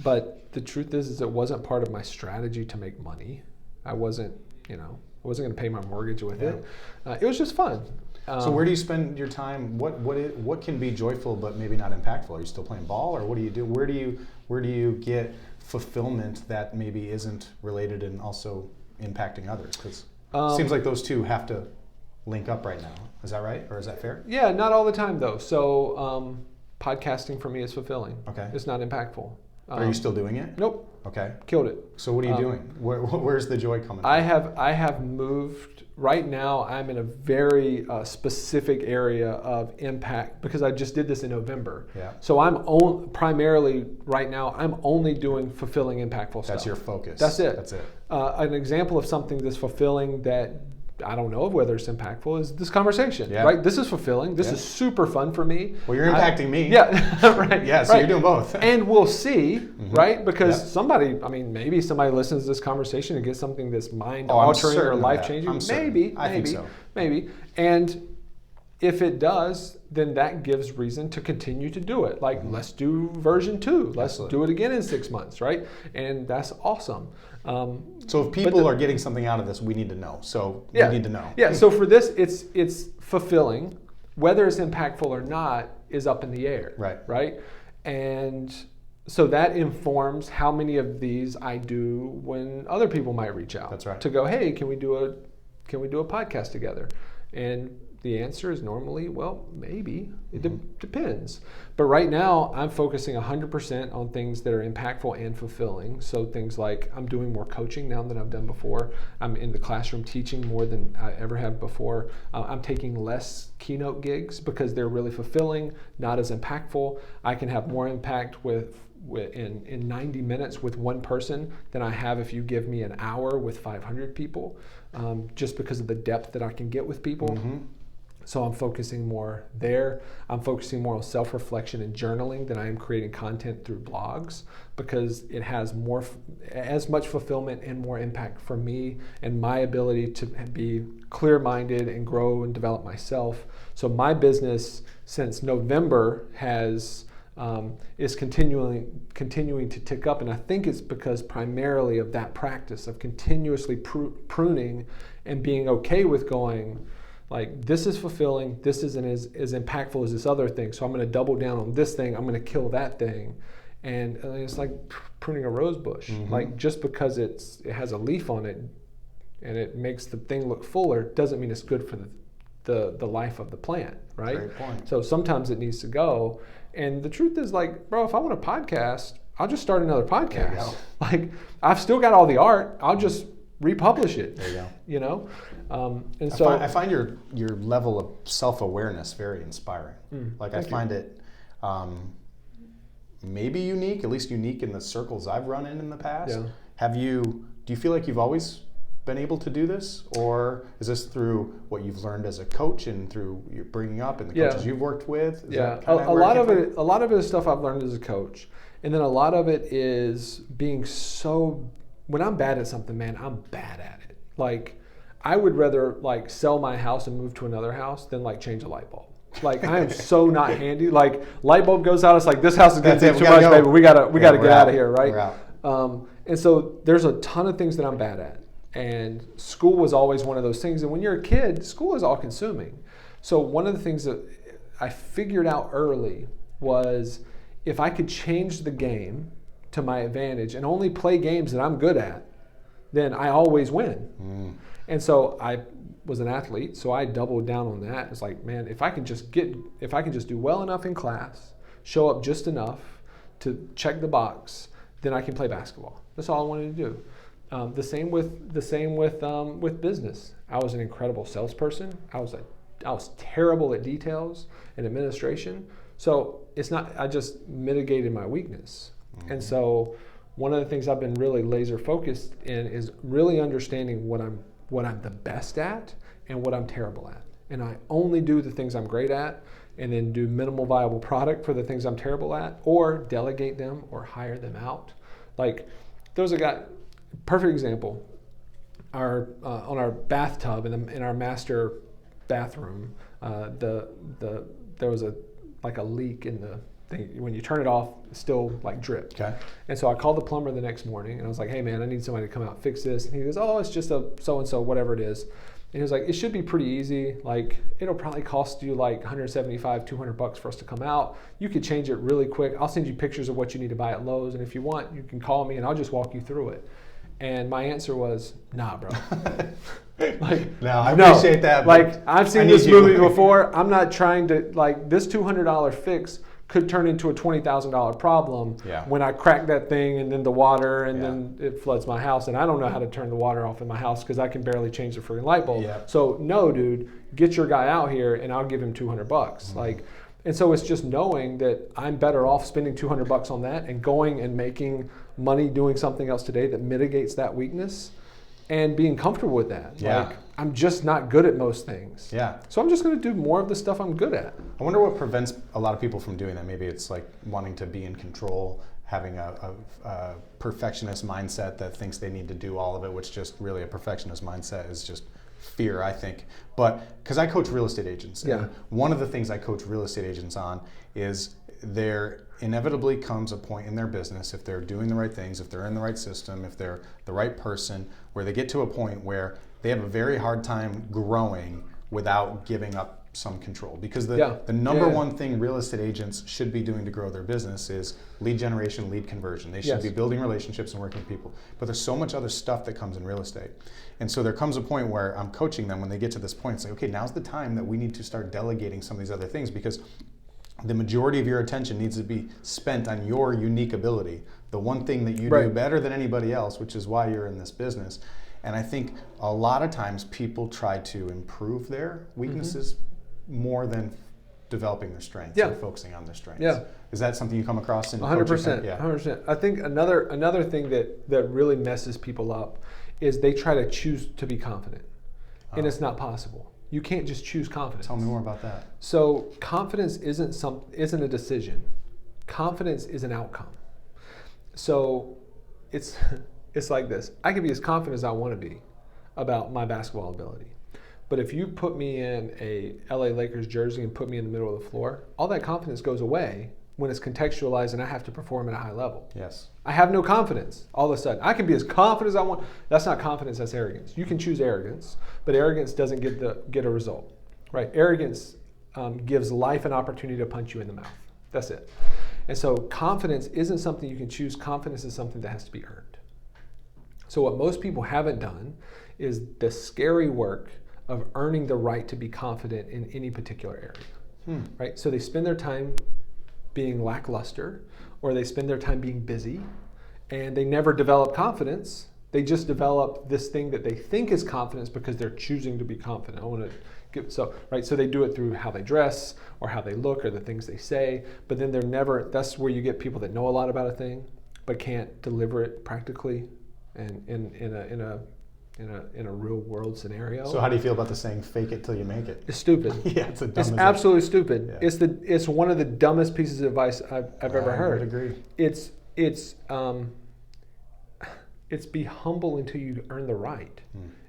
S2: But the truth is it wasn't part of my strategy to make money. I wasn't going to pay my mortgage with it. It was just fun.
S1: So where do you spend your time? What can be joyful but maybe not impactful? Are you still playing ball, or what do you do? Where do you get fulfillment that maybe isn't related and also impacting others? Because it seems like those two have to link up right now. Is that right, or is that fair?
S2: Yeah, not all the time though. So podcasting for me is fulfilling. Okay, it's not impactful.
S1: Are you still doing it?
S2: Nope.
S1: Okay.
S2: Killed it.
S1: So what are you doing? Where's the joy coming from?
S2: I have moved. Right now, I'm in a very specific area of impact because I just did this in November. Yeah. So I'm primarily right now, I'm only doing fulfilling, impactful stuff.
S1: That's your focus.
S2: That's it.
S1: That's it.
S2: An example of something that's fulfilling that I don't know whether it's impactful, is this conversation,
S1: Yeah.
S2: right? This is fulfilling. This is super fun for me.
S1: Well, you're impacting me.
S2: Yeah, right.
S1: Yeah, so you're doing both.
S2: And we'll see, right? Because maybe somebody listens to this conversation and gets something that's mind-altering or life-changing. Maybe. And if it does, then that gives reason to continue to do it. Like, let's do version 2. Let's do it again in 6 months, right? And that's awesome.
S1: So if people are getting something out of this, we need to know. So we need to know.
S2: Yeah, so for this, it's fulfilling. Whether it's impactful or not is up in the air. Right? And so that informs how many of these I do when other people might reach out.
S1: That's right.
S2: To go, hey, can we do a podcast together? And the answer is normally, well, maybe. It depends. But right now, I'm focusing 100% on things that are impactful and fulfilling. So things like I'm doing more coaching now than I've done before. I'm in the classroom teaching more than I ever have before. I'm taking less keynote gigs because they're really fulfilling, not as impactful. I can have more impact in 90 minutes with one person than I have if you give me an hour with 500 people, just because of the depth that I can get with people. So I'm focusing more there. I'm focusing more on self-reflection and journaling than I am creating content through blogs, because it has as much fulfillment and more impact for me and my ability to be clear-minded and grow and develop myself. So my business since November is continuing to tick up, and I think it's because primarily of that practice of continuously pruning and being okay with going, like, this is fulfilling, this isn't as impactful as this other thing, so I'm going to double down on this thing, I'm going to kill that thing. And it's like pruning a rose bush. Like, just because it has a leaf on it and it makes the thing look fuller doesn't mean it's good for the life of the plant, right?
S1: Great point.
S2: So sometimes it needs to go. And the truth is, like, bro, if I want a podcast, I'll just start another podcast.
S1: There you go.
S2: Like, I've still got all the art, I'll just republish it.
S1: There you go.
S2: You know? And
S1: I
S2: so
S1: I find your level of self-awareness very inspiring. Like, I find it maybe unique, at least unique in the circles I've run in the past. Yeah. Do you feel like you've always been able to do this, or is this through what you've learned as a coach and through your bringing up and the coaches you've worked with?
S2: A lot of it is stuff I've learned as a coach, and then a lot of it is being when I'm bad at something, man, I'm bad at it. Like, I would rather like sell my house and move to another house than like change a light bulb. Like, I am so not handy. Like, light bulb goes out, it's like, this house is going to be too much, baby. We gotta get out of here, right? And so there's a ton of things that I'm bad at. And school was always one of those things. And when you're a kid, school is all consuming. So one of the things that I figured out early was, if I could change the game to my advantage and only play games that I'm good at, then I always win. And so I was an athlete, so I doubled down on that. It's like, man, if I can just do well enough in class, show up just enough to check the box, then I can play basketball. That's all I wanted to do. The same with business. I was an incredible salesperson. I was terrible at details and administration. So I just mitigated my weakness. And so one of the things I've been really laser focused in is really understanding what I'm the best at and what I'm terrible at. And I only do the things I'm great at, and then do minimal viable product for the things I'm terrible at, or delegate them or hire them out. Like, there's a guy, perfect example, on our bathtub in our master bathroom, there was a leak in the thing. When you turn it off, it still like dripped. Okay. And so I called the plumber the next morning, and I was like, hey man, I need somebody to come out and fix this. And he goes, oh, it's just a so-and-so, whatever it is. And he was like, it should be pretty easy. Like, it'll probably cost you like $175, $200 for us to come out. You could change it really quick. I'll send you pictures of what you need to buy at Lowe's. And if you want, you can call me and I'll just walk you through it. And my answer was, nah, bro.
S1: I appreciate that.
S2: Like, I've seen this movie before. I'm not trying to, like, this $200 fix could turn into a $20,000 problem when I crack that thing, and then the water, and then it floods my house, and I don't know how to turn the water off in my house because I can barely change the freaking light bulb. So no, dude, get your guy out here and I'll give him $200. Like, and so it's just knowing that I'm better off spending $200 on that and going and making money doing something else today that mitigates that weakness, and being comfortable with that. Like, I'm just not good at most things.
S1: Yeah.
S2: So I'm just going to do more of the stuff I'm good at.
S1: I wonder what prevents a lot of people from doing that. Maybe it's like wanting to be in control, having a perfectionist mindset that thinks they need to do all of it, which just really a perfectionist mindset is just fear, I think. But because I coach real estate agents, and one of the things I coach real estate agents on is there inevitably comes a point in their business, if they're doing the right things, if they're in the right system, if they're the right person, where they get to a point where they have a very hard time growing without giving up some control. Because the number one thing real estate agents should be doing to grow their business is lead generation, lead conversion. They should be building relationships and working with people. But there's so much other stuff that comes in real estate. And so there comes a point where I'm coaching them when they get to this point, it's like, okay, now's the time that we need to start delegating some of these other things, because the majority of your attention needs to be spent on your unique ability, the one thing that you do better than anybody else, which is why you're in this business. And I think a lot of times people try to improve their weaknesses more than developing their strengths or focusing on their strengths. Yeah. Is that something you come across in
S2: 100%? Yeah. 100%. I think another thing that really messes people up is they try to choose to be confident, and it's not possible. You can't just choose confidence.
S1: Tell me more about that.
S2: So confidence isn't a decision. Confidence is an outcome. So it's like this. I can be as confident as I want to be about my basketball ability. But if you put me in a LA Lakers jersey and put me in the middle of the floor, all that confidence goes away when it's contextualized and I have to perform at a high level.
S1: Yes.
S2: I have no confidence all of a sudden. I can be as confident as I want. That's not confidence, that's arrogance. You can choose arrogance, but arrogance doesn't get a result, right? Arrogance gives life an opportunity to punch you in the mouth. That's it. And so confidence isn't something you can choose. Confidence is something that has to be earned. So what most people haven't done is the scary work of earning the right to be confident in any particular area, right? So they spend their time being lackluster, or they spend their time being busy, and they never develop confidence. They just develop this thing that they think is confidence because they're choosing to be confident. So they do it through how they dress or how they look or the things they say, but then that's where you get people that know a lot about a thing but can't deliver it practically and in a real world scenario.
S1: So how do you feel about the saying "fake it till you make it"?
S2: It's stupid. It's absolutely stupid. Yeah. It's one of the dumbest pieces of advice I've ever heard.
S1: I would agree.
S2: It's be humble until you earn the right.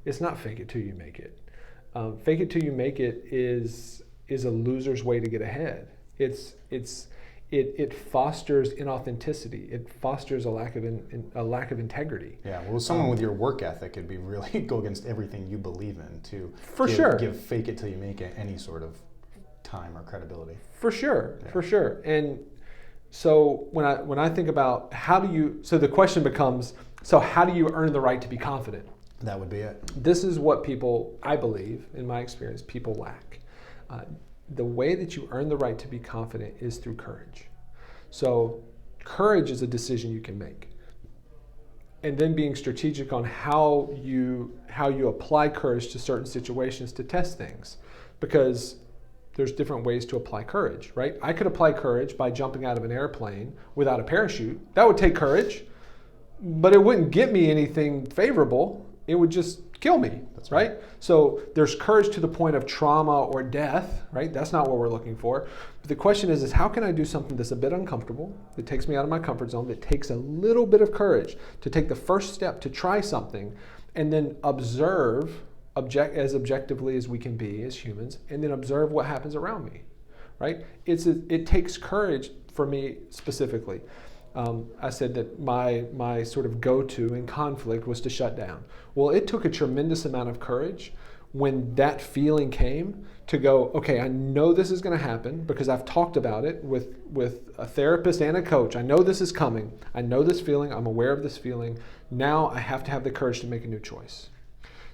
S2: It's not fake it till you make it. Fake it till you make it is a loser's way to get ahead. It fosters inauthenticity. It fosters a lack of integrity.
S1: Yeah, well, someone with your work ethic, it'd be really go against everything you believe in to give fake it till you make it any sort of time or credibility.
S2: For sure. And so when I think about the question becomes, so how do you earn the right to be confident?
S1: That would be it.
S2: This is what people, I believe, in my experience, people lack. The way that you earn the right to be confident is through courage. So courage is a decision you can make. And then being strategic on how you apply courage to certain situations to test things. Because there's different ways to apply courage, right? I could apply courage by jumping out of an airplane without a parachute. That would take courage, but it wouldn't get me anything favorable. It would just kill me, right? So there's courage to the point of trauma or death, right? That's not what we're looking for. But the question is how can I do something that's a bit uncomfortable, that takes me out of my comfort zone, that takes a little bit of courage to take the first step to try something, and then observe as objectively as we can be as humans, and then observe what happens around me, right? It takes courage for me specifically. I said that my sort of go-to in conflict was to shut down. Well, it took a tremendous amount of courage when that feeling came to go, okay, I know this is going to happen because I've talked about it with a therapist and a coach. I know this is coming. I know this feeling. I'm aware of this feeling. Now I have to have the courage to make a new choice.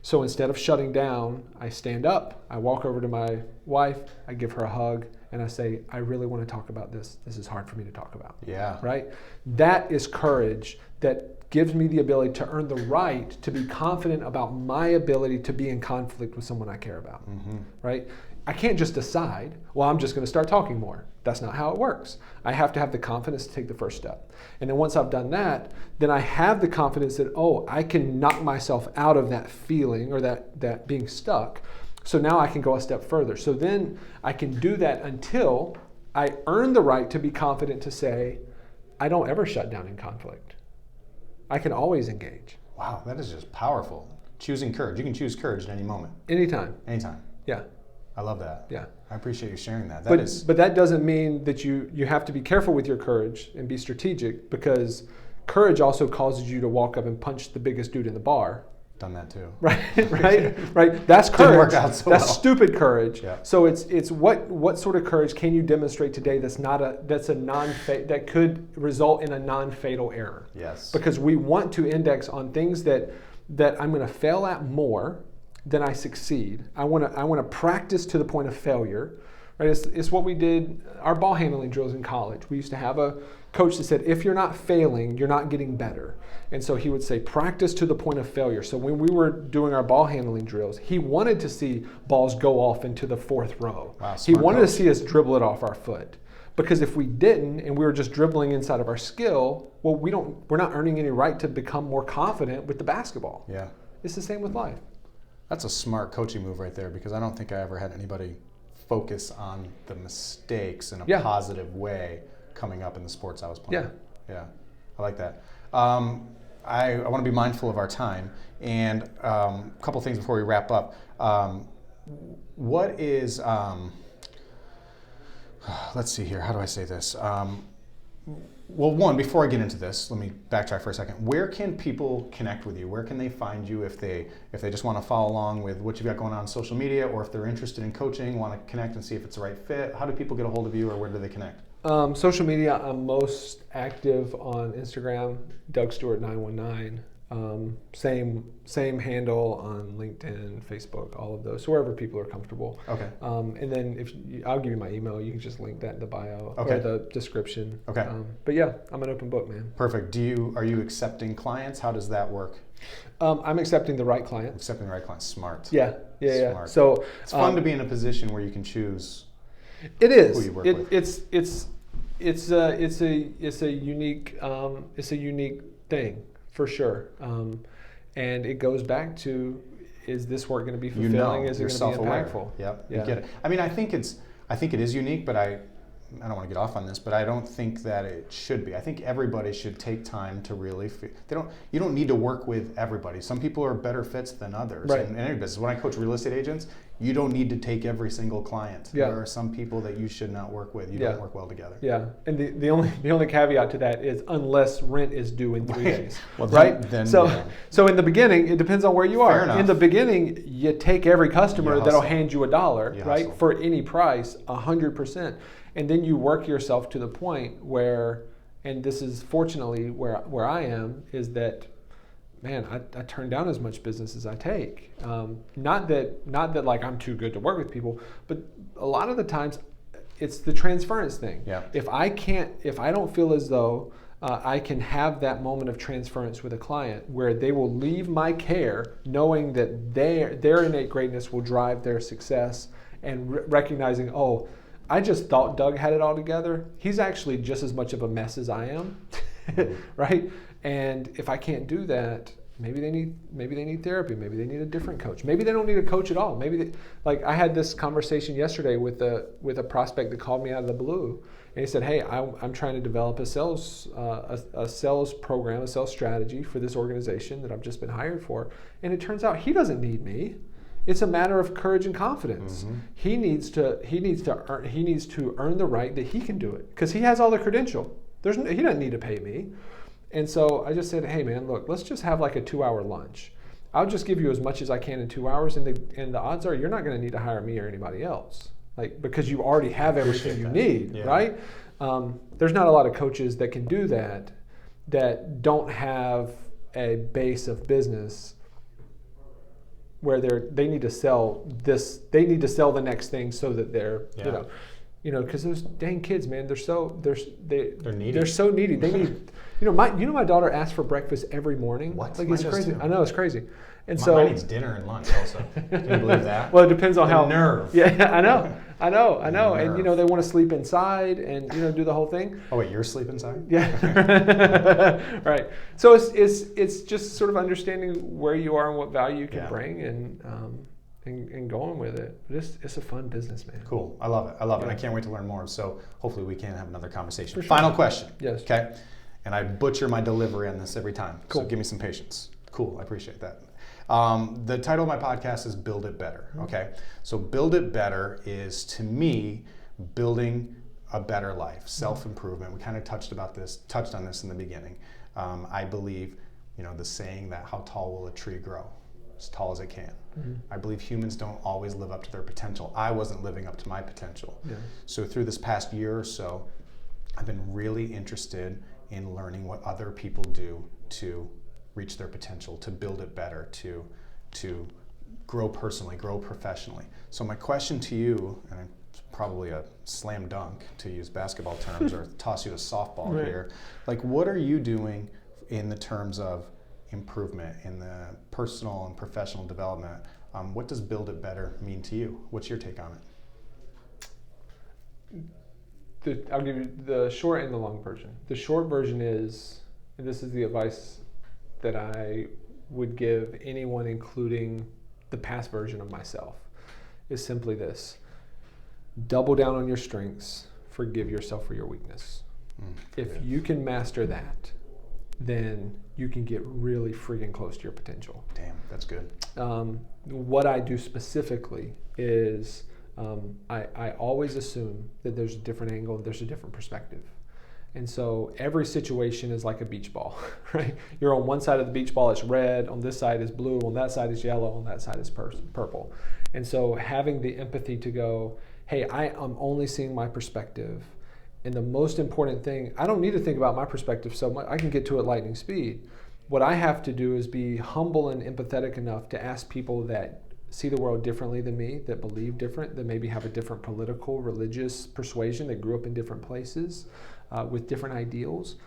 S2: So instead of shutting down, I stand up, I walk over to my wife, I give her a hug, and I say, I really want to talk about this. This is hard for me to talk about. Yeah. Right? That is courage that gives me the ability to earn the right to be confident about my ability to be in conflict with someone I care about. Mm-hmm. Right? I can't just decide, well, I'm just going to start talking more. That's not how it works. I have to have the confidence to take the first step. And then once I've done that, then I have the confidence that, oh, I can knock myself out of that feeling or that being stuck. So now I can go a step further. So then I can do that until I earn the right to be confident to say, I don't ever shut down in conflict. I can always engage.
S1: Wow, that is just powerful. Choosing courage. You can choose courage at any moment.
S2: Anytime.
S1: Anytime.
S2: Yeah.
S1: I love that.
S2: Yeah.
S1: I appreciate you sharing that.
S2: But that doesn't mean that you have to be careful with your courage and be strategic, because courage also causes you to walk up and punch the biggest dude in the bar.
S1: Done that too.
S2: Right. That's courage.
S1: Didn't work out so
S2: that's
S1: well.
S2: Stupid courage.
S1: Yeah.
S2: So it's what sort of courage can you demonstrate today that could result in a non-fatal error?
S1: Yes.
S2: Because we want to index on things that I'm going to fail at more than I succeed. I want to practice to the point of failure. Right? It's what we did, our ball handling drills in college. We used to have a coach that said, if you're not failing, you're not getting better. And so he would say, practice to the point of failure. So when we were doing our ball handling drills, he wanted to see balls go off into the fourth row.
S1: Wow,
S2: he wanted
S1: coach.
S2: to see us dribble it off our foot. Because if we didn't, and we were just dribbling inside of our skill, well, we're not earning any right to become more confident with the basketball.
S1: Yeah.
S2: It's the same with life.
S1: That's a smart coaching move right there, because I don't think I ever had anybody focus on the mistakes in a positive way coming up in the sports I was playing. Yeah. I like that. I want to be mindful of our time, and a couple things before we wrap up. What is, let's see here, how do I say this? Well, one, before I get into this, let me backtrack for a second. Where can people connect with you? Where can they find you if they just want to follow along with what you've got going on social media, or if they're interested in coaching, want to connect and see if it's the right fit? How do people get a hold of you, or where do they connect?
S2: Social media, I'm most active on Instagram, DougStewart919. Same handle on LinkedIn, Facebook, all of those, so wherever people are comfortable.
S1: Okay.
S2: And then I'll give you my email. You can just link that in the bio
S1: or
S2: the description.
S1: Okay.
S2: But yeah, I'm an open book, man.
S1: Perfect. Are you accepting clients? How does that work?
S2: I'm accepting the right client.
S1: Accepting the right client. Smart.
S2: Yeah.
S1: Smart.
S2: So
S1: it's fun to be in a position where you can choose.
S2: It is.
S1: Who you work with.
S2: It's a unique thing for sure. And it goes back to, is this work going to be fulfilling? Is it going to be impactful?
S1: Yep.
S2: Yeah.
S1: You get it. I mean, I think it is unique, but I don't want to get off on this, but I don't think that it should be. I think everybody should take time to really you don't need to work with everybody. Some people are better fits than others.
S2: Right.
S1: In any business. When I coach real estate agents, you don't need to take every single client.
S2: Yeah.
S1: There are some people that you should not work with. You don't work well together.
S2: Yeah. And the only caveat to that is unless rent is due in 3 days.
S1: Well,
S2: right?
S1: Then,
S2: so in the beginning, it depends on where you
S1: Fair
S2: are.
S1: enough.
S2: In the beginning, you take every customer that'll hand you $1,
S1: You
S2: right?
S1: hustle.
S2: For any price, 100%. And then you work yourself to the point where, and this is fortunately where I am, is that, man, I turn down as much business as I take. Not that like I'm too good to work with people, but a lot of the times it's the transference thing.
S1: Yeah.
S2: If I don't feel as though I can have that moment of transference with a client where they will leave my care knowing that their innate greatness will drive their success, and recognizing, oh, I just thought Doug had it all together. He's actually just as much of a mess as I am, right? And if I can't do that, maybe they need therapy. Maybe they need a different coach. Maybe they don't need a coach at all. Like I had this conversation yesterday with a prospect that called me out of the blue, and he said, "Hey, I'm trying to develop a sales program, a sales strategy for this organization that I've just been hired for, and it turns out he doesn't need me. It's a matter of courage and confidence. Mm-hmm. He needs to earn the right that he can do it, because he has all the credential. He doesn't need to pay me." And so I just said, "Hey man, look, let's just have like a 2-hour lunch. I'll just give you as much as I can in 2 hours, and the odds are you're not going to need to hire me or anybody else, like, because you already have everything you need, right?" There's not a lot of coaches that can do that don't have a base of business where they need to sell this, they need to sell the next thing so that they're, because those dang kids, man, they're
S1: needy.
S2: They're so needy. They need, my daughter asks for breakfast every morning.
S1: What?
S2: Like, it's crazy.
S1: Too.
S2: I know, it's crazy. And
S1: Mine needs dinner and lunch also. Can you believe that?
S2: Well, it depends on how
S1: nerve.
S2: Yeah, I know.
S1: Nerve.
S2: And they want to sleep inside and do the whole thing.
S1: Oh wait, you're asleep inside?
S2: Yeah. Right. So it's just sort of understanding where you are and what value you can bring and going with it. But it's a fun business, man.
S1: Cool. I love it. I can't wait to learn more. So hopefully we can have another conversation.
S2: Sure.
S1: Final question.
S2: Yes.
S1: Okay. And I butcher my delivery on this every time.
S2: Cool.
S1: So give me some patience. Cool. I appreciate that. The title of my podcast is Build It Better. Okay. So Build It Better is, to me, building a better life, self-improvement. We kind of touched on this in the beginning. I believe, the saying that how tall will a tree grow? As tall as it can. Mm-hmm. I believe humans don't always live up to their potential. I wasn't living up to my potential. Yeah. So through this past year or so, I've been really interested in learning what other people do to reach their potential, to build it better, to grow personally, grow professionally. So my question to you, and it's probably a slam dunk to use basketball terms or toss you a softball
S2: right.
S1: here, like what are you doing in the terms of improvement in the personal and professional development? What does Build It Better mean to you? What's your take on
S2: it? I'll give you the short and the long version. The short version is, and this is the advice that I would give anyone, including the past version of myself, is simply this: double down on your strengths, forgive yourself for your weakness. If you can master that, then you can get really friggin' close to your potential.
S1: Damn, that's good.
S2: What I do specifically is I always assume that there's a different angle, there's a different perspective. And so every situation is like a beach ball, right? You're on one side of the beach ball, it's red, on this side is blue, on that side is yellow, on that side is purple. And so having the empathy to go, hey, I'm only seeing my perspective. And the most important thing, I don't need to think about my perspective so much, I can get to it lightning speed. What I have to do is be humble and empathetic enough to ask people that see the world differently than me, that believe different, that maybe have a different political, religious persuasion, that grew up in different places with different ideals.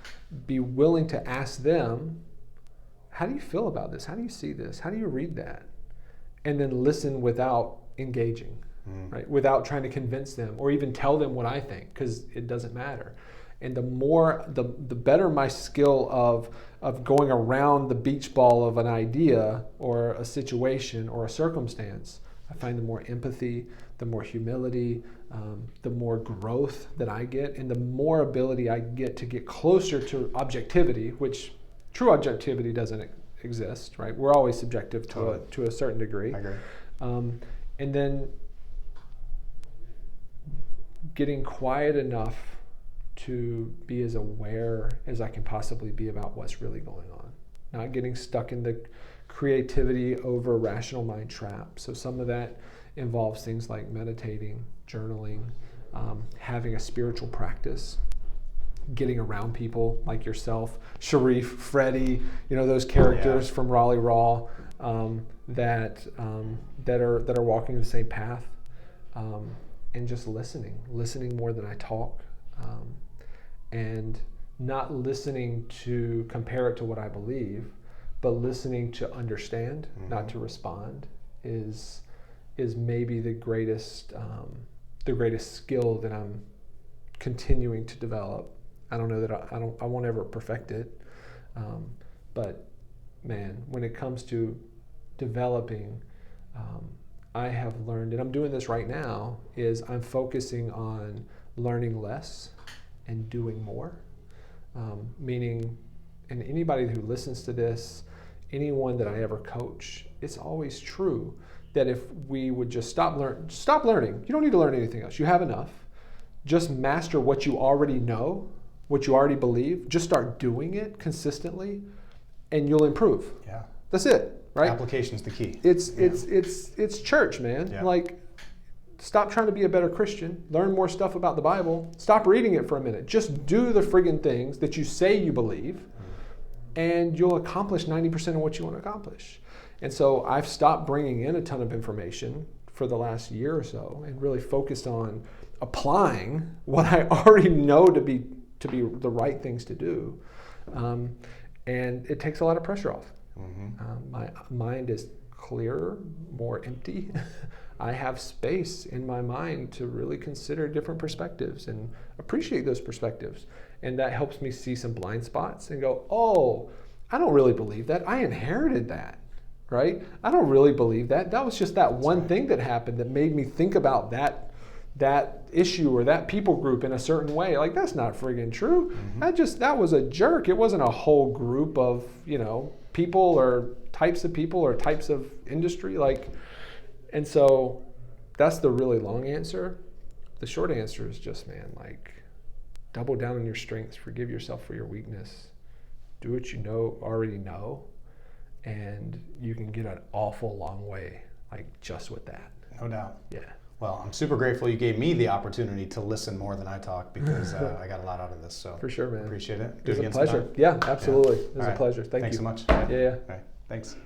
S2: Be willing to ask them, how do you feel about this? How do you see this? How do you read that? And then listen without engaging, right? Without trying to convince them or even tell them what I think, because it doesn't matter. And the better my skill of going around the beach ball of an idea or a situation or a circumstance, I find the more empathy, the more humility, the more growth that I get, and the more ability I get to get closer to objectivity, which true objectivity doesn't exist, right? We're always subjective to a certain degree.
S1: I agree.
S2: And then getting quiet enough to be as aware as I can possibly be about what's really going on. Not getting stuck in the creativity over rational mind trap. So some of that involves things like meditating, journaling, having a spiritual practice, getting around people like yourself, Sharif, Freddie, those characters from Raleigh Raw that are walking the same path, and just listening more than I talk. And not listening to compare it to what I believe, but listening to understand, not to respond, is maybe the greatest skill that I'm continuing to develop. I don't know that I won't ever perfect it, but man, when it comes to developing, I have learned, and I'm doing this right now, is I'm focusing on learning less and doing more, meaning, and anybody who listens to this, anyone that I ever coach, it's always true that if we would just stop learning. You don't need to learn anything else. You have enough. Just master what you already know, what you already believe. Just start doing it consistently, and you'll improve.
S1: Yeah,
S2: that's it, right?
S1: Application's the key.
S2: It's church, man.
S1: Yeah.
S2: Like, stop trying to be a better Christian. Learn more stuff about the Bible. Stop reading it for a minute. Just do the friggin' things that you say you believe, and you'll accomplish 90% of what you want to accomplish. And so I've stopped bringing in a ton of information for the last year or so and really focused on applying what I already know to be the right things to do, and it takes a lot of pressure off. My mind is clearer, more empty. I have space in my mind to really consider different perspectives and appreciate those perspectives, and that helps me see some blind spots and go, oh, I don't really believe that. I inherited that, right? I don't really believe that. That was just that one thing that happened that made me think about that issue or that people group in a certain way. Like, that's not friggin' true. That was a jerk. It wasn't a whole group of, people or types of people or types of industry. And so that's the really long answer. The short answer is just, man, double down on your strengths, forgive yourself for your weakness, do what you already know, and you can get an awful long way, just with that.
S1: No doubt.
S2: Yeah.
S1: Well, I'm super grateful you gave me the opportunity to listen more than I talk, because I got a lot out of this. So
S2: for sure, man.
S1: Appreciate it.
S2: It was a pleasure. Yeah, absolutely. It was a pleasure. Thanks
S1: so much.
S2: Yeah.
S1: All right. Thanks.